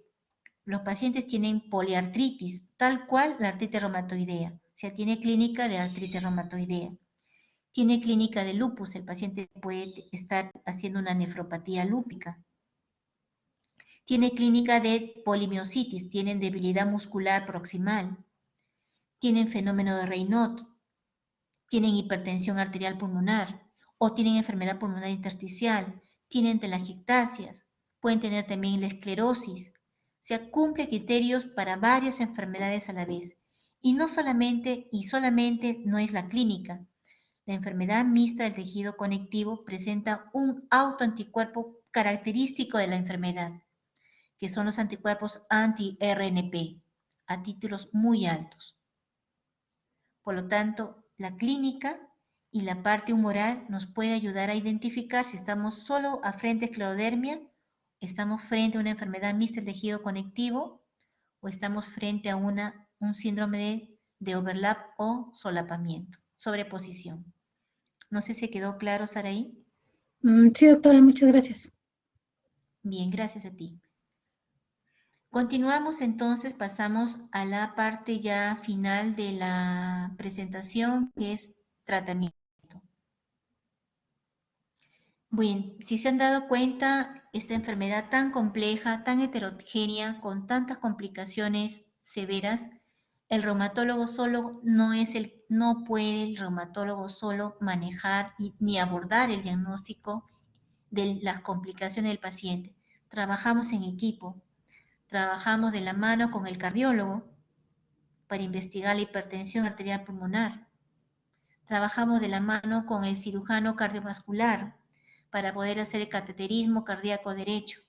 los pacientes tienen poliartritis, tal cual la artritis reumatoidea. O sea, tiene clínica de artritis reumatoidea. Tiene clínica de lupus, el paciente puede estar haciendo una nefropatía lúpica. Tiene clínica de polimiositis, tienen debilidad muscular proximal. Tienen fenómeno de Raynaud, tienen hipertensión arterial pulmonar o tienen enfermedad pulmonar intersticial, tienen telangiectasias, pueden tener también la esclerosis. O sea, cumple criterios para varias enfermedades a la vez. Y no solamente no es la clínica. La enfermedad mixta del tejido conectivo presenta un autoanticuerpo característico de la enfermedad, que son los anticuerpos anti-RNP, a títulos muy altos. Por lo tanto, la clínica y la parte humoral nos puede ayudar a identificar si estamos solo frente a esclerodermia, estamos frente a una enfermedad mixta del tejido conectivo o estamos frente a un síndrome de overlap o solapamiento, sobreposición. No sé si quedó claro, Saraí. Sí, doctora, muchas gracias. Bien, gracias a ti. Continuamos entonces, pasamos a la parte ya final de la presentación, que es tratamiento. Bien, si se han dado cuenta, esta enfermedad tan compleja, tan heterogénea, con tantas complicaciones severas, el reumatólogo solo no puede el reumatólogo solo manejar ni abordar el diagnóstico de las complicaciones del paciente. Trabajamos en equipo, trabajamos de la mano con el cardiólogo para investigar la hipertensión arterial pulmonar. Trabajamos de la mano con el cirujano cardiovascular para poder hacer el cateterismo cardíaco derecho.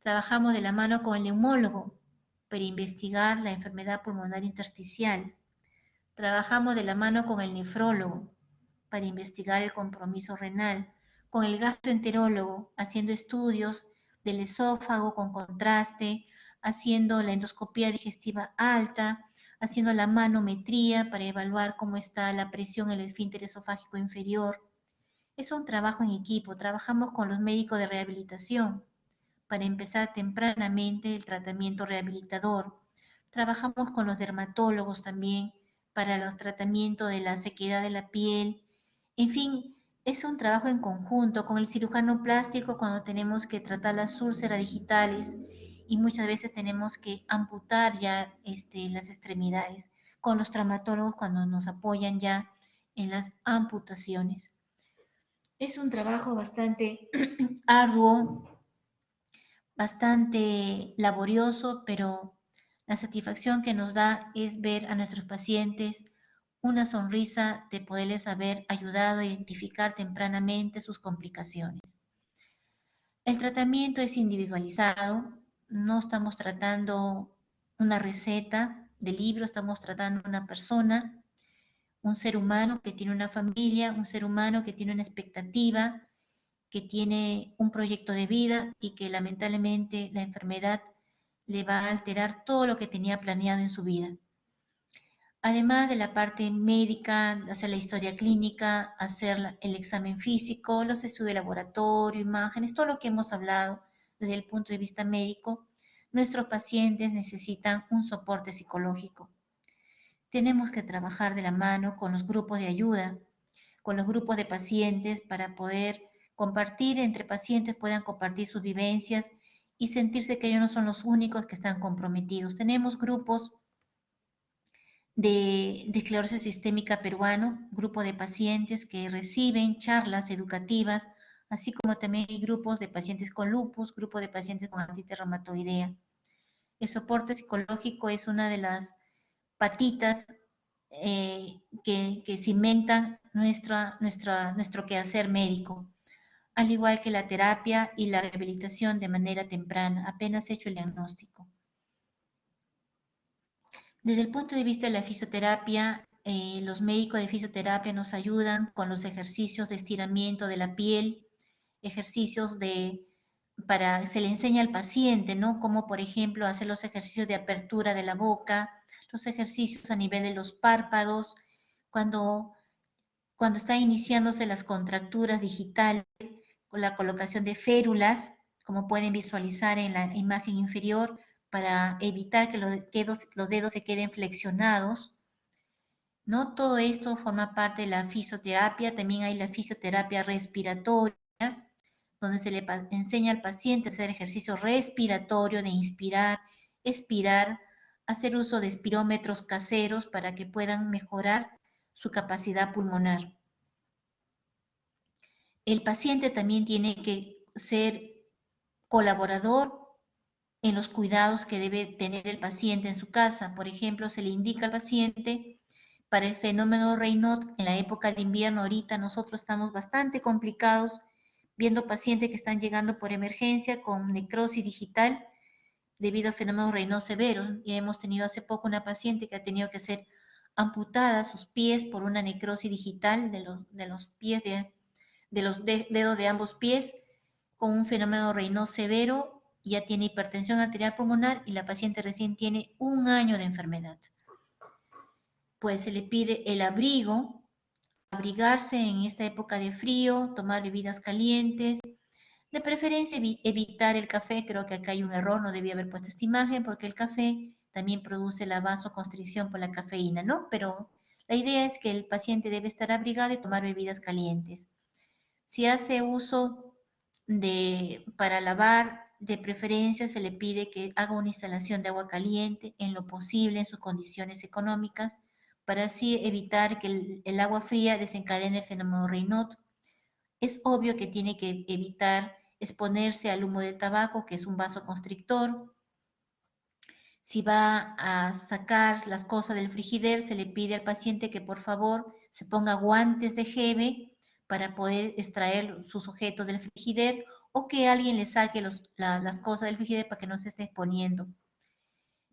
Trabajamos de la mano con el neumólogo para investigar la enfermedad pulmonar intersticial. Trabajamos de la mano con el nefrólogo para investigar el compromiso renal, con el gastroenterólogo haciendo estudios del esófago con contraste, haciendo la endoscopía digestiva alta, haciendo la manometría para evaluar cómo está la presión en el esfínter esofágico inferior. Es un trabajo en equipo, trabajamos con los médicos de rehabilitación para empezar tempranamente el tratamiento rehabilitador. Trabajamos con los dermatólogos también para los tratamientos de la sequedad de la piel. En fin, es un trabajo en conjunto con el cirujano plástico cuando tenemos que tratar las úlceras digitales y muchas veces tenemos que amputar ya las extremidades, con los traumatólogos cuando nos apoyan ya en las amputaciones. Es un trabajo bastante arduo, bastante laborioso, pero la satisfacción que nos da es ver a nuestros pacientes una sonrisa de poderles haber ayudado a identificar tempranamente sus complicaciones. El tratamiento es individualizado, no estamos tratando una receta de libro, estamos tratando una persona, un ser humano que tiene una familia, un ser humano que tiene una expectativa, que tiene un proyecto de vida y que lamentablemente la enfermedad le va a alterar todo lo que tenía planeado en su vida. Además de la parte médica, hacer la historia clínica, hacer el examen físico, los estudios de laboratorio, imágenes, todo lo que hemos hablado desde el punto de vista médico, nuestros pacientes necesitan un soporte psicológico. Tenemos que trabajar de la mano con los grupos de ayuda, con los grupos de pacientes para poder compartir, entre pacientes puedan compartir sus vivencias y sentirse que ellos no son los únicos que están comprometidos. Tenemos grupos de esclerosis sistémica peruano, grupo de pacientes que reciben charlas educativas, así como también hay grupos de pacientes con lupus, grupo de pacientes con artritis reumatoidea. El soporte psicológico es una de las patitas que cimentan nuestro quehacer médico, al igual que la terapia y la rehabilitación de manera temprana, apenas hecho el diagnóstico. Desde el punto de vista de la fisioterapia, los médicos de fisioterapia nos ayudan con los ejercicios de estiramiento de la piel, ejercicios se le enseña al paciente, ¿no? Como por ejemplo hacer los ejercicios de apertura de la boca, los ejercicios a nivel de los párpados, cuando están iniciándose las contracturas digitales, con la colocación de férulas, como pueden visualizar en la imagen inferior, para evitar que los dedos se queden flexionados, ¿no? Todo esto forma parte de la fisioterapia. También hay la fisioterapia respiratoria, donde se le enseña al paciente a hacer ejercicio respiratorio de inspirar, expirar, hacer uso de espirómetros caseros para que puedan mejorar su capacidad pulmonar. El paciente también tiene que ser colaborador en los cuidados que debe tener el paciente en su casa. Por ejemplo, se le indica al paciente para el fenómeno Raynaud en la época de invierno. Ahorita nosotros estamos bastante complicados viendo pacientes que están llegando por emergencia con necrosis digital debido a fenómenos Raynaud severos. Ya hemos tenido hace poco una paciente que ha tenido que ser amputada sus pies por una necrosis digital de los pies de los dedos de ambos pies con un fenómeno Raynaud severo. Ya tiene hipertensión arterial pulmonar y la paciente recién tiene 1 año de enfermedad. Pues se le pide el abrigo, abrigarse en esta época de frío, tomar bebidas calientes, de preferencia evitar el café. Creo que acá hay un error, no debía haber puesto esta imagen, porque el café también produce la vasoconstricción por la cafeína, ¿no? Pero la idea es que el paciente debe estar abrigado y tomar bebidas calientes. Si hace uso para lavar, de preferencia se le pide que haga una instalación de agua caliente en lo posible en sus condiciones económicas, para así evitar que el agua fría desencadene el fenómeno Raynaud. Es obvio que tiene que evitar exponerse al humo del tabaco, que es un vasoconstrictor. Si va a sacar las cosas del frigider, se le pide al paciente que por favor se ponga guantes de jeve para poder extraer sus objetos del frigider, o que alguien le saque las cosas del frigider para que no se esté exponiendo.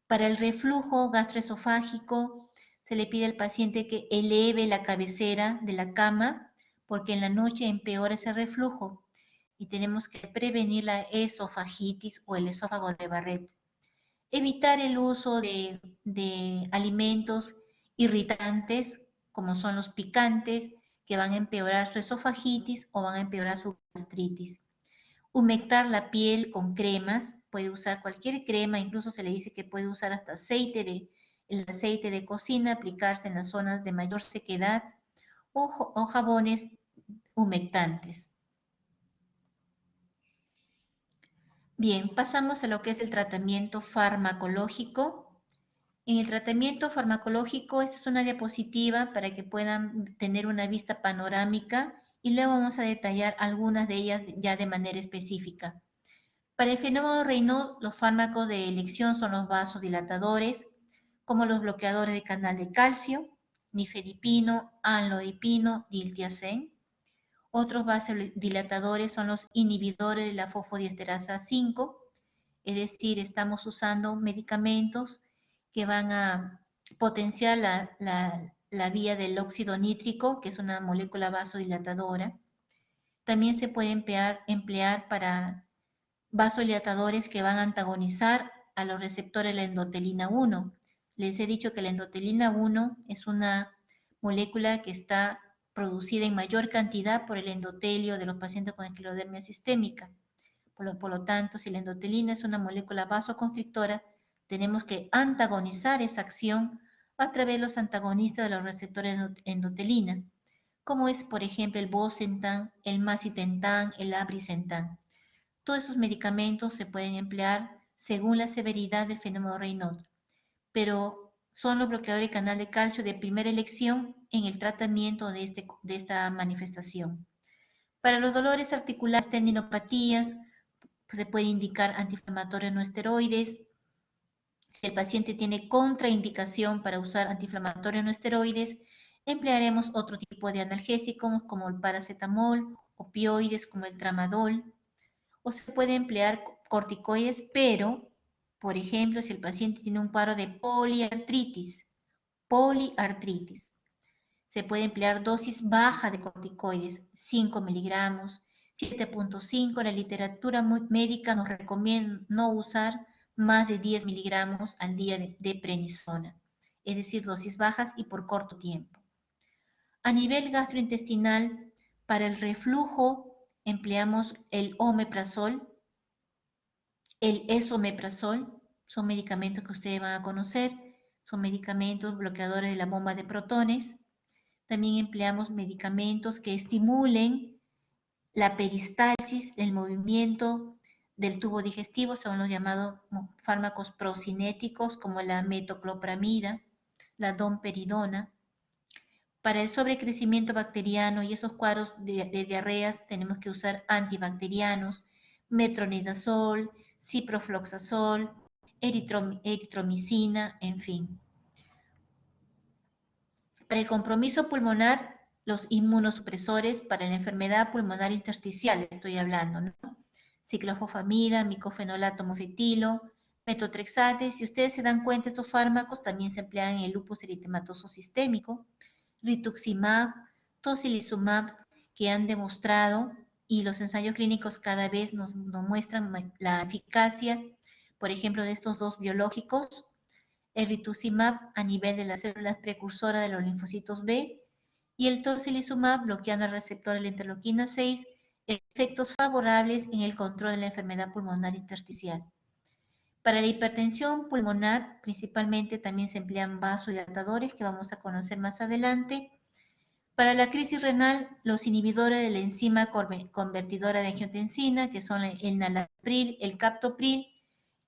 Para el reflujo gastroesofágico, se le pide al paciente que eleve la cabecera de la cama porque en la noche empeora ese reflujo y tenemos que prevenir la esofagitis o el esófago de Barrett. Evitar el uso de alimentos irritantes, como son los picantes, que van a empeorar su esofagitis o van a empeorar su gastritis. Humectar la piel con cremas, puede usar cualquier crema, incluso se le dice que puede usar hasta el aceite de cocina, aplicarse en las zonas de mayor sequedad o jabones humectantes. Bien, pasamos a lo que es el tratamiento farmacológico. En el tratamiento farmacológico, esta es una diapositiva para que puedan tener una vista panorámica y luego vamos a detallar algunas de ellas ya de manera específica. Para el fenómeno Raynaud, los fármacos de elección son los vasodilatadores, como los bloqueadores de canal de calcio, nifedipino, amlodipino, diltiazem. Otros vasodilatadores son los inhibidores de la fosfodiesterasa 5, es decir, estamos usando medicamentos que van a potenciar la vía del óxido nítrico, que es una molécula vasodilatadora. También se puede emplear para vasodilatadores que van a antagonizar a los receptores de la endotelina 1. Les he dicho que la endotelina 1 es una molécula que está producida en mayor cantidad por el endotelio de los pacientes con esclerodermia sistémica. Por lo tanto, si la endotelina es una molécula vasoconstrictora, tenemos que antagonizar esa acción a través de los antagonistas de los receptores de endotelina, como es, por ejemplo, el bosentan, el macitentan, el abrisentan. Todos esos medicamentos se pueden emplear según la severidad del fenómeno Raynaud, pero son los bloqueadores de canal de calcio de primera elección en el tratamiento de esta manifestación. Para los dolores articulares, tendinopatías, pues se puede indicar antiinflamatorios no esteroides. Si el paciente tiene contraindicación para usar antiinflamatorios no esteroides, emplearemos otro tipo de analgésicos como el paracetamol, opioides como el tramadol, o se puede emplear corticoides, pero, por ejemplo, si el paciente tiene un cuadro de poliartritis, se puede emplear dosis baja de corticoides, 5 miligramos, 7.5. La literatura médica nos recomienda no usar más de 10 miligramos al día de prednisona, es decir, dosis bajas y por corto tiempo. A nivel gastrointestinal, para el reflujo empleamos el omeprazol, el esomeprazol, son medicamentos que ustedes van a conocer, son medicamentos bloqueadores de la bomba de protones. También empleamos medicamentos que estimulen la peristalsis, el movimiento del tubo digestivo, son los llamados fármacos procinéticos como la metoclopramida, la domperidona. Para el sobrecrecimiento bacteriano y esos cuadros de diarreas tenemos que usar antibacterianos, metronidazol, ciprofloxacol, eritromicina, en fin. Para el compromiso pulmonar, los inmunosupresores para la enfermedad pulmonar intersticial, estoy hablando, ¿no? Ciclofosfamida, micofenolato mofetilo, metotrexate. Si ustedes se dan cuenta, estos fármacos también se emplean en el lupus eritematoso sistémico, rituximab, tocilizumab, que han demostrado, y los ensayos clínicos cada vez nos muestran la eficacia, por ejemplo, de estos dos biológicos, el rituximab a nivel de las células precursoras de los linfocitos B y el tocilizumab bloqueando el receptor de la interleuquina 6, efectos favorables en el control de la enfermedad pulmonar intersticial. Para la hipertensión pulmonar, principalmente también se emplean vasodilatadores que vamos a conocer más adelante. Para la crisis renal, los inhibidores de la enzima convertidora de angiotensina, que son el nalapril, el captopril,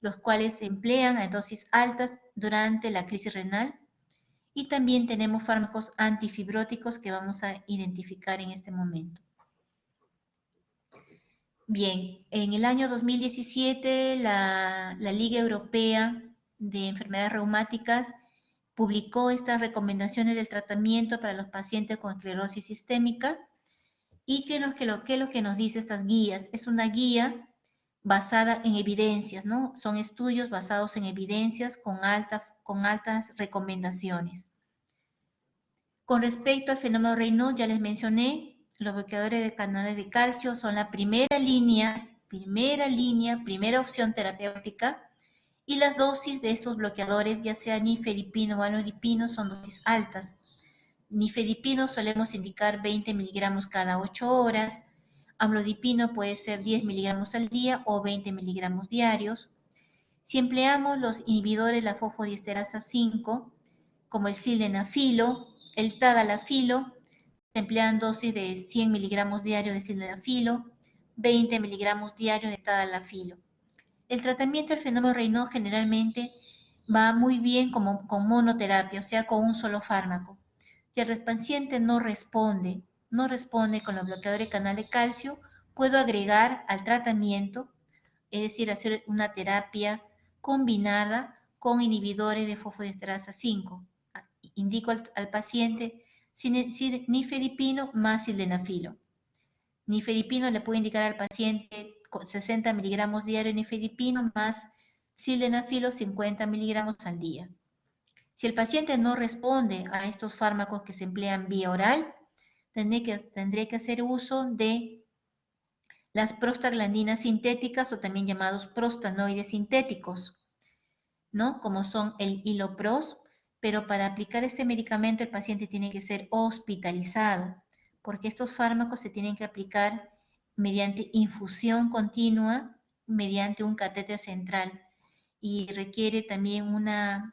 los cuales se emplean a dosis altas durante la crisis renal. Y también tenemos fármacos antifibróticos que vamos a identificar en este momento. Bien, en el año 2017 la Liga Europea de Enfermedades Reumáticas publicó estas recomendaciones del tratamiento para los pacientes con esclerosis sistémica. ¿Y qué es lo que nos dice estas guías? Es una guía basada en evidencias, ¿no? Son estudios basados en evidencias con altas recomendaciones. Con respecto al fenómeno Raynaud, ya les mencioné, los bloqueadores de canales de calcio son la primera opción terapéutica, y las dosis de estos bloqueadores, ya sea nifedipino o amlodipino, son dosis altas. Nifedipino solemos indicar 20 miligramos cada 8 horas, amlodipino puede ser 10 miligramos al día o 20 miligramos diarios. Si empleamos los inhibidores de la fosfodiesterasa 5, como el sildenafilo, el tadalafilo, se emplean dosis de 100 miligramos diarios de sildenafilo, 20 miligramos diarios de tadalafilo. El tratamiento del fenómeno Raynaud generalmente va muy bien con monoterapia, o sea, con un solo fármaco. Si el paciente no responde con los bloqueadores de canal de calcio, puedo agregar al tratamiento, es decir, hacer una terapia combinada con inhibidores de fosfodiesterasa 5. Indico al paciente nifedipino más sildenafilo. Nifedipino le puede indicar al paciente 60 miligramos diarios de nifedipino más sildenafilo 50 miligramos al día. Si el paciente no responde a estos fármacos que se emplean vía oral, tendré que hacer uso de las prostaglandinas sintéticas o también llamados prostanoides sintéticos, ¿no? Como son el Hilopros, pero para aplicar este medicamento el paciente tiene que ser hospitalizado, porque estos fármacos se tienen que aplicar mediante infusión continua, mediante un catéter central, y requiere también una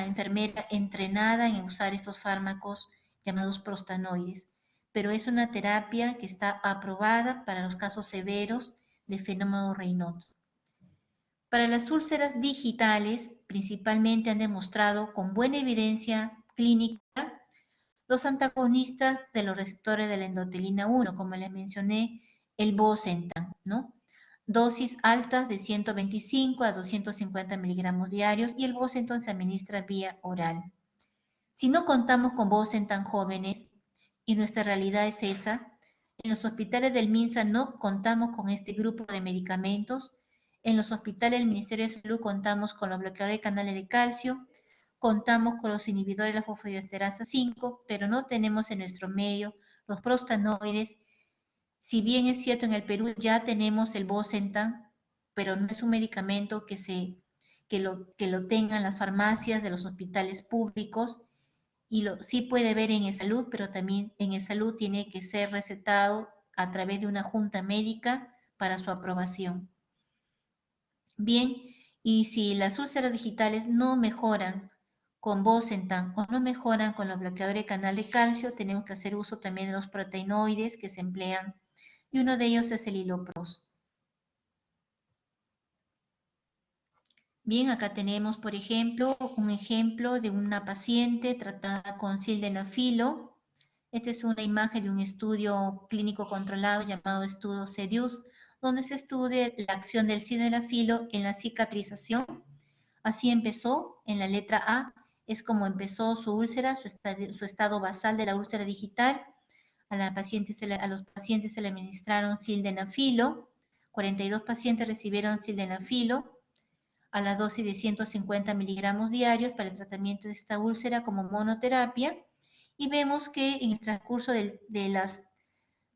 enfermera entrenada en usar estos fármacos llamados prostanoides. Pero es una terapia que está aprobada para los casos severos de fenómeno Raynaud. Para las úlceras digitales, principalmente han demostrado con buena evidencia clínica los antagonistas de los receptores de la endotelina 1, como les mencioné, el bosentan, ¿no? Dosis altas de 125 a 250 miligramos diarios, y el bosentan se administra vía oral. Si no contamos con bosentan jóvenes, y nuestra realidad es esa, en los hospitales del MINSA no contamos con este grupo de medicamentos. En los hospitales del Ministerio de Salud contamos con los bloqueadores de canales de calcio, contamos con los inhibidores de la fosfodiesterasa 5, pero no tenemos en nuestro medio los prostanoides. Si bien es cierto, en el Perú ya tenemos el bosentan, pero no es un medicamento que lo tengan las farmacias de los hospitales públicos, y sí puede ver en eSalud, pero también en eSalud tiene que ser recetado a través de una junta médica para su aprobación. Bien, y si las úlceras digitales no mejoran con bosentan o no mejoran con los bloqueadores de canal de calcio, tenemos que hacer uso también de los proteinoides que se emplean, y uno de ellos es el Hilopros. Bien, acá tenemos, por ejemplo, un ejemplo de una paciente tratada con sildenafilo. Esta es una imagen de un estudio clínico controlado llamado estudio SEDUCE, donde se estudia la acción del sildenafilo en la cicatrización. Así empezó, en la letra A, es como empezó su úlcera, su estado basal de la úlcera digital. A los pacientes se le administraron sildenafilo, 42 pacientes recibieron sildenafilo a la dosis de 150 miligramos diarios para el tratamiento de esta úlcera como monoterapia, y vemos que en el transcurso el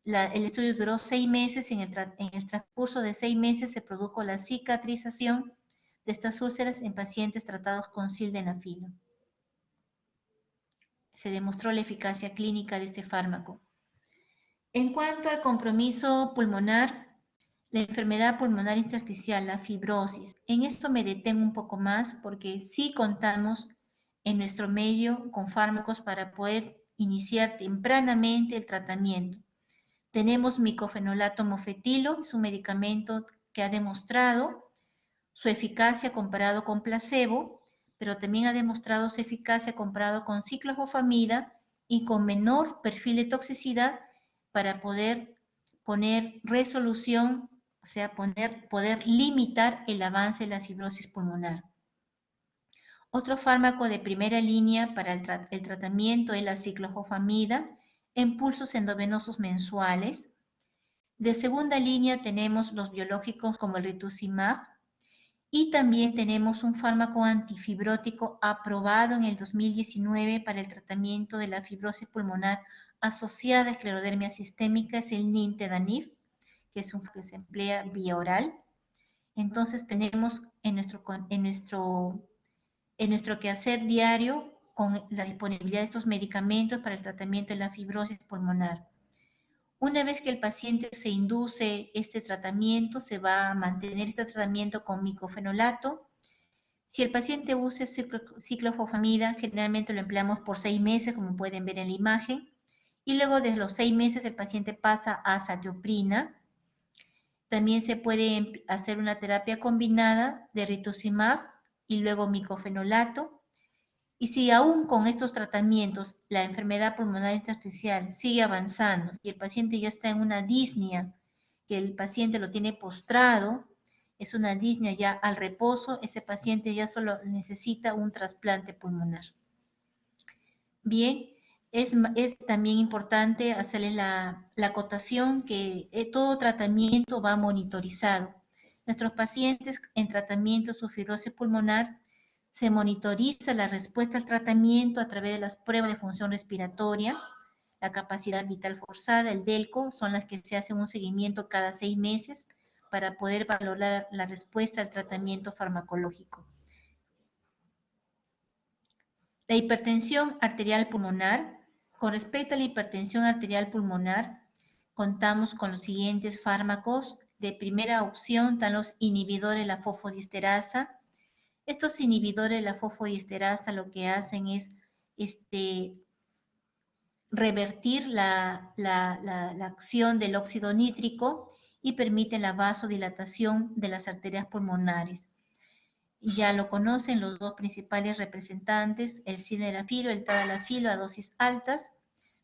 estudio duró 6 meses, en el transcurso de 6 meses se produjo la cicatrización de estas úlceras en pacientes tratados con sildenafilo. Se demostró la eficacia clínica de este fármaco. En cuanto al compromiso pulmonar, la enfermedad pulmonar intersticial, la fibrosis, en esto me detengo un poco más porque sí contamos en nuestro medio con fármacos para poder iniciar tempranamente el tratamiento. Tenemos micofenolato mofetilo, es un medicamento que ha demostrado su eficacia comparado con placebo, pero también ha demostrado su eficacia comparado con ciclofosfamida y con menor perfil de toxicidad para poder poner resolución, o sea, poder limitar el avance de la fibrosis pulmonar. Otro fármaco de primera línea para el tratamiento es la ciclofosfamida en pulsos endovenosos mensuales. De segunda línea tenemos los biológicos como el rituximab, y también tenemos un fármaco antifibrótico aprobado en el 2019 para el tratamiento de la fibrosis pulmonar asociada a esclerodermia sistémica es el nintedanib, que es un que se emplea vía oral. Entonces tenemos en nuestro quehacer diario con la disponibilidad de estos medicamentos para el tratamiento de la fibrosis pulmonar. Una vez que el paciente se induce este tratamiento, se va a mantener este tratamiento con micofenolato. Si el paciente usa ciclofosfamida, generalmente lo empleamos por 6 meses, como pueden ver en la imagen, y luego de los 6 meses el paciente pasa a azatioprina. También se puede hacer una terapia combinada de rituximab y luego micofenolato. Y si aún con estos tratamientos la enfermedad pulmonar intersticial sigue avanzando y el paciente ya está en una disnea, que el paciente lo tiene postrado, es una disnea ya al reposo, ese paciente ya solo necesita un trasplante pulmonar. Bien, es también importante hacerle la acotación que todo tratamiento va monitorizado. Nuestros pacientes en tratamiento de su fibrosis pulmonar se monitoriza la respuesta al tratamiento a través de las pruebas de función respiratoria, la capacidad vital forzada, el DELCO, son las que se hacen un seguimiento cada 6 meses para poder valorar la respuesta al tratamiento farmacológico. La hipertensión arterial pulmonar. Con respecto a la hipertensión arterial pulmonar, contamos con los siguientes fármacos. De primera opción están los inhibidores de la fosfodiesterasa. Estos inhibidores de la fosfodiesterasa lo que hacen es revertir la acción del óxido nítrico y permiten la vasodilatación de las arterias pulmonares. Ya lo conocen los dos principales representantes, el sildenafilo, el tadalafilo a dosis altas.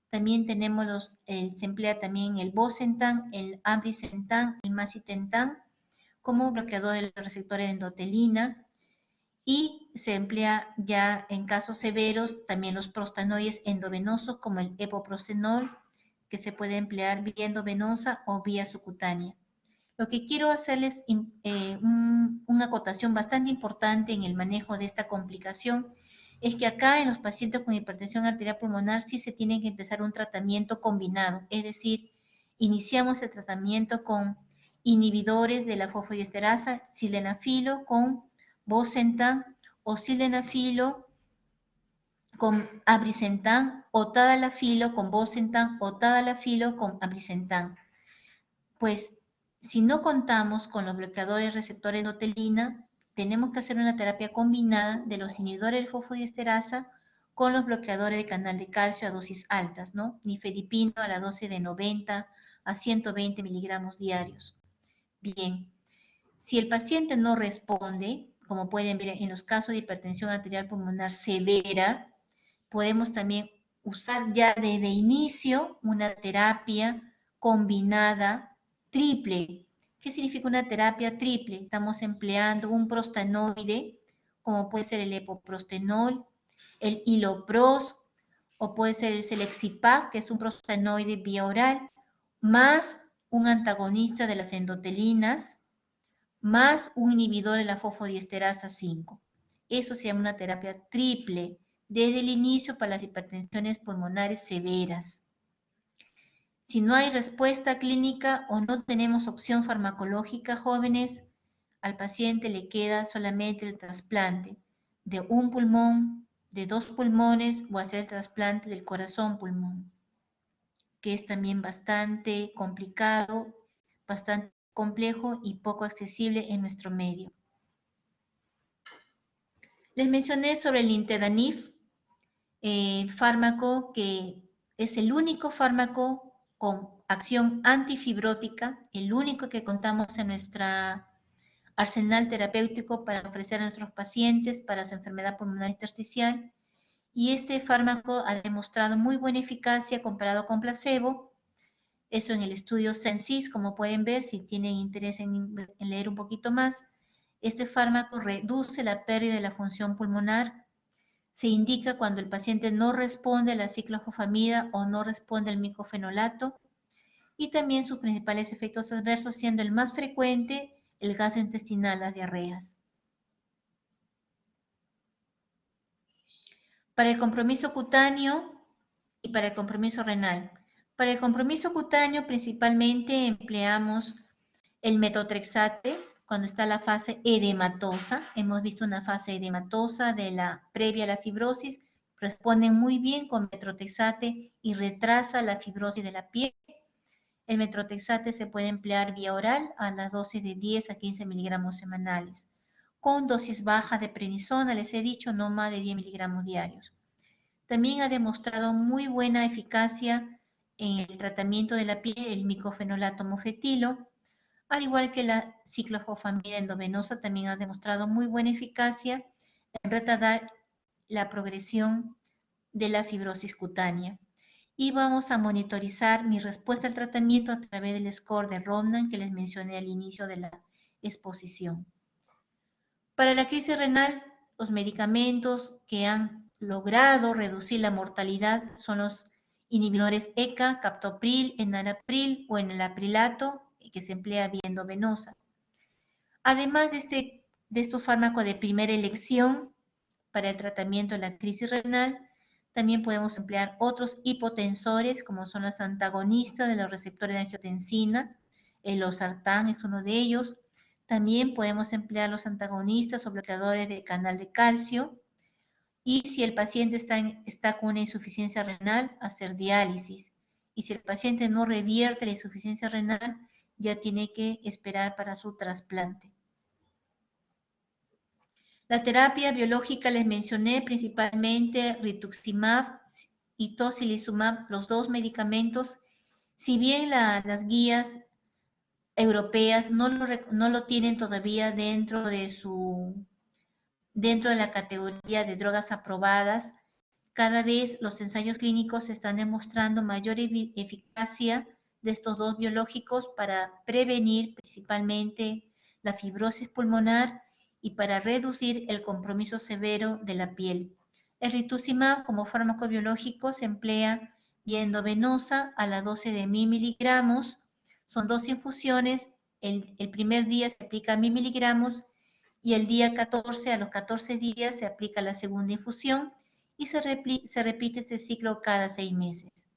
También tenemos se emplea también el bosentan, el ambrisentan, el macitentan como bloqueador de los receptores de endotelina. Y se emplea ya en casos severos también los prostanoides endovenosos como el epoprostenol, que se puede emplear vía endovenosa o vía subcutánea. Lo que quiero hacerles una acotación bastante importante en el manejo de esta complicación es que acá en los pacientes con hipertensión arterial pulmonar sí se tiene que empezar un tratamiento combinado, es decir, iniciamos el tratamiento con inhibidores de la fosfodiesterasa, sildenafilo con bosentan o sildenafilo con abrisentan o tadalafilo con bosentan o tadalafilo con abrisentan. Pues si no contamos con los bloqueadores receptores de endotelina, tenemos que hacer una terapia combinada de los inhibidores de fosfodiesterasa con los bloqueadores de canal de calcio a dosis altas, ¿no? Nifedipino a la dosis de 90 a 120 miligramos diarios. Bien, si el paciente no responde, como pueden ver en los casos de hipertensión arterial pulmonar severa, podemos también usar ya desde inicio una terapia combinada triple. ¿Qué significa una terapia triple? Estamos empleando un prostanoide, como puede ser el epoprostenol, el hilopros, o puede ser el selexipag, que es un prostanoide vía oral, más un antagonista de las endotelinas, más un inhibidor de la fosfodiesterasa 5. Eso se llama una terapia triple desde el inicio para las hipertensiones pulmonares severas. Si no hay respuesta clínica o no tenemos opción farmacológica, jóvenes, al paciente le queda solamente el trasplante de un pulmón, de 2 pulmones o hacer el trasplante del corazón-pulmón, que es también bastante complicado, bastante complejo y poco accesible en nuestro medio. Les mencioné sobre el nintedanib, fármaco que es el único fármaco con acción antifibrótica, el único que contamos en nuestro arsenal terapéutico para ofrecer a nuestros pacientes para su enfermedad pulmonar intersticial. Y este fármaco ha demostrado muy buena eficacia comparado con placebo. Eso en el estudio SENSIS, como pueden ver, si tienen interés en leer un poquito más. Este fármaco reduce la pérdida de la función pulmonar. Se indica cuando el paciente no responde a la ciclofosfamida o no responde al micofenolato. Y también sus principales efectos adversos, siendo el más frecuente el gastrointestinal, las diarreas. Para el compromiso cutáneo, y para el compromiso renal. Para el compromiso cutáneo principalmente empleamos el metotrexate cuando está la fase edematosa. Hemos visto una fase edematosa de la previa a la fibrosis. Responden muy bien con metotrexate y retrasa la fibrosis de la piel. El metotrexate se puede emplear vía oral a las dosis de 10 a 15 miligramos semanales, con dosis bajas de prednisona, les he dicho, no más de 10 miligramos diarios. También ha demostrado muy buena eficacia en el tratamiento de la piel el micofenolato mofetilo, al igual que la ciclofosfamida endovenosa también ha demostrado muy buena eficacia en retardar la progresión de la fibrosis cutánea. Y vamos a monitorizar mi respuesta al tratamiento a través del score de Rodnan que les mencioné al inicio de la exposición. Para la crisis renal, los medicamentos que han logrado reducir la mortalidad son los inhibidores ECA, captopril, enalapril o enalaprilato, que se emplea vía endovenosa. Además de estos fármacos de primera elección para el tratamiento de la crisis renal, también podemos emplear otros hipotensores, como son los antagonistas de los receptores de angiotensina. El losartán es uno de ellos. También podemos emplear los antagonistas o bloqueadores del canal de calcio. Y si el paciente está con una insuficiencia renal, hacer diálisis. Y si el paciente no revierte la insuficiencia renal, ya tiene que esperar para su trasplante. La terapia biológica les mencioné principalmente rituximab y tocilizumab, los dos medicamentos. Si bien las guías europeas no lo tienen todavía dentro de la categoría de drogas aprobadas, cada vez los ensayos clínicos están demostrando mayor eficacia de estos dos biológicos para prevenir principalmente la fibrosis pulmonar y para reducir el compromiso severo de la piel. El rituximab como fármaco biológico se emplea vía endovenosa a la dosis de 1000 miligramos. Son 2 infusiones. El primer día se aplica 1000 miligramos y el día 14, a los 14 días, se aplica la segunda infusión y se repite este ciclo cada 6 meses.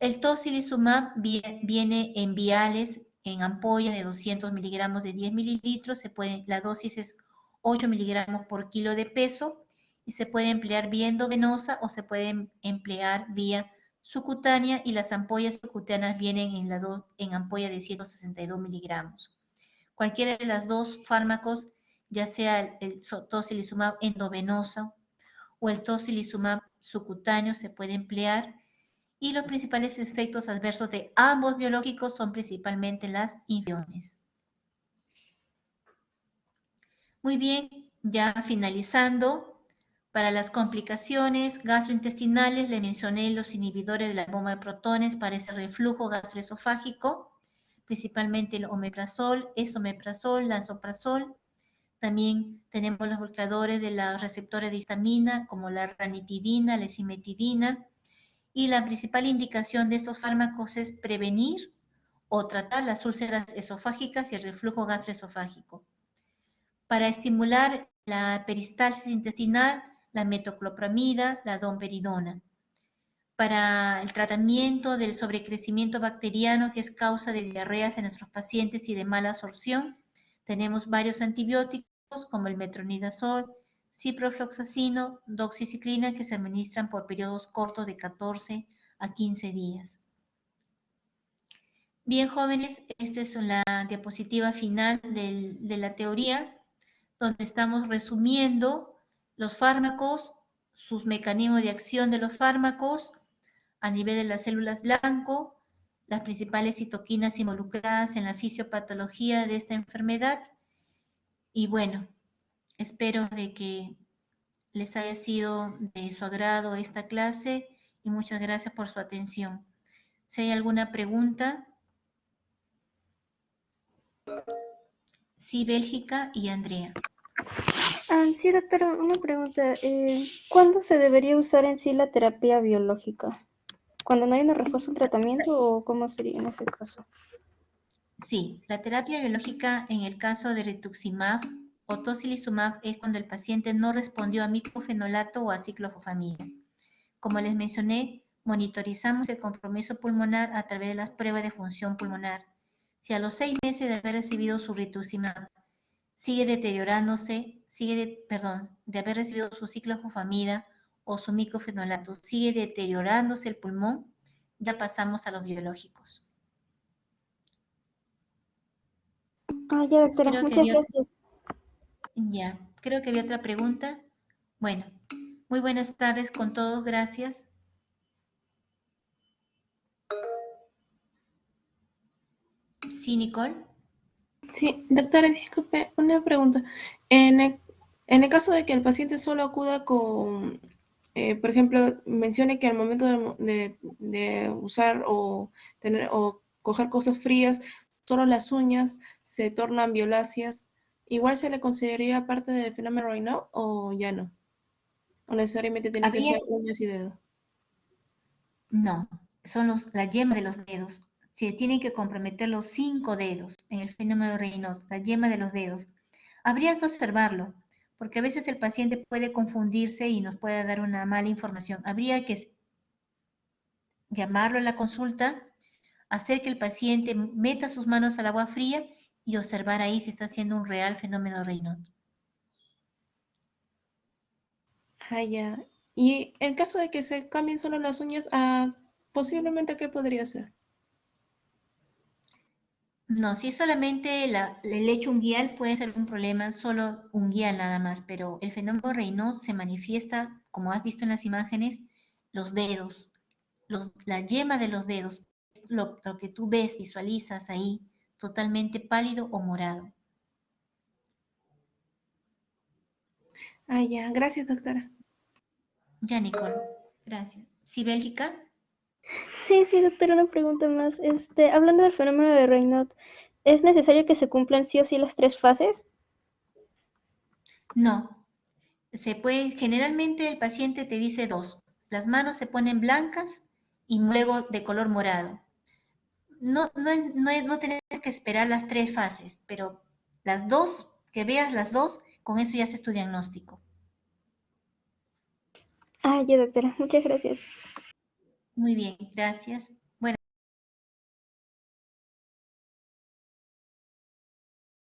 El tocilizumab viene en viales, en ampollas de 200 miligramos de 10 mililitros, la dosis es 8 miligramos por kilo de peso y se puede emplear vía endovenosa o se puede emplear vía subcutánea y las ampollas subcutáneas vienen en ampolla de 162 miligramos. Cualquiera de los dos fármacos, ya sea el tocilizumab endovenosa o el tocilizumab subcutáneo, se puede emplear. Y los principales efectos adversos de ambos biológicos son principalmente las infecciones. Muy bien, ya finalizando, para las complicaciones gastrointestinales le mencioné los inhibidores de la bomba de protones para ese reflujo gastroesofágico, principalmente el omeprazol, esomeprazol, lansoprazol. También tenemos los bloqueadores de los receptores de histamina, como la ranitidina, la esimetidina. Y la principal indicación de estos fármacos es prevenir o tratar las úlceras esofágicas y el reflujo gastroesofágico. Para estimular la peristalsis intestinal, la metoclopramida, la domperidona. Para el tratamiento del sobrecrecimiento bacteriano, que es causa de diarreas en nuestros pacientes y de mala absorción, tenemos varios antibióticos como el metronidazol, ciprofloxacino, doxiciclina, que se administran por periodos cortos de 14 a 15 días. Bien, jóvenes, esta es la diapositiva final de la teoría, donde estamos resumiendo los fármacos, sus mecanismos de acción de los fármacos a nivel de las células blanco, las principales citoquinas involucradas en la fisiopatología de esta enfermedad. Y bueno, espero de que les haya sido de su agrado esta clase y muchas gracias por su atención. Si hay alguna pregunta. Sí, Bélgica y Andrea. Sí, doctora, una pregunta. ¿Cuándo se debería usar en sí la terapia biológica? ¿Cuando no hay una respuesta al tratamiento o cómo sería en ese caso? Sí, la terapia biológica en el caso de rituximab o tocilizumab es cuando el paciente no respondió a micofenolato o a ciclofosfamida. Como les mencioné, monitorizamos el compromiso pulmonar a través de las pruebas de función pulmonar. Si a los 6 meses de haber recibido su rituximab sigue deteriorándose, de haber recibido su ciclofosfamida o su miclofenolato, sigue deteriorándose el pulmón, ya pasamos a los biológicos. Ah, ya, doctora, Creo que muchas había, gracias. ya, creo que había otra pregunta. Bueno, muy buenas tardes con todos, gracias. Sí, Nicole. Sí, doctora, disculpe, una pregunta. En el, en el caso de que el paciente solo acuda con, por ejemplo, mencione que al momento de usar o tener o coger cosas frías, solo las uñas se tornan violáceas, ¿igual se le consideraría parte del fenómeno Raynaud o ya no? ¿O necesariamente tiene que Habría, ser uñas y dedos? no, son la yema de los dedos. Se tienen que comprometer los 5 dedos en el fenómeno de Raynaud, la yema de los dedos. Habría que observarlo, porque a veces el paciente puede confundirse y nos puede dar una mala información. Habría que llamarlo a la consulta, hacer que el paciente meta sus manos al agua fría y observar ahí si está haciendo un real fenómeno de Raynaud. Ah, ya. Y en caso de que se cambien solo las uñas, posiblemente, ¿qué podría ser? No, si es solamente el hecho unguial puede ser un problema solo unguial nada más, pero el fenómeno Raynaud se manifiesta, como has visto en las imágenes, los dedos, la yema de los dedos, lo que tú ves, visualizas ahí, totalmente pálido o morado. Ah, ya. Gracias, doctora. Ya, Nicole, gracias. ¿Sí, Bélgica? Sí, sí, doctora, una pregunta más. Hablando del fenómeno de Raynaud, ¿es necesario que se cumplan sí o sí las 3 fases? No. Generalmente el paciente te dice 2. Las manos se ponen blancas y luego de color morado. No tenés que esperar las 3 fases, pero las 2, que veas las 2, con eso ya haces tu diagnóstico. Ah, ya, doctora, muchas gracias. Muy bien, gracias.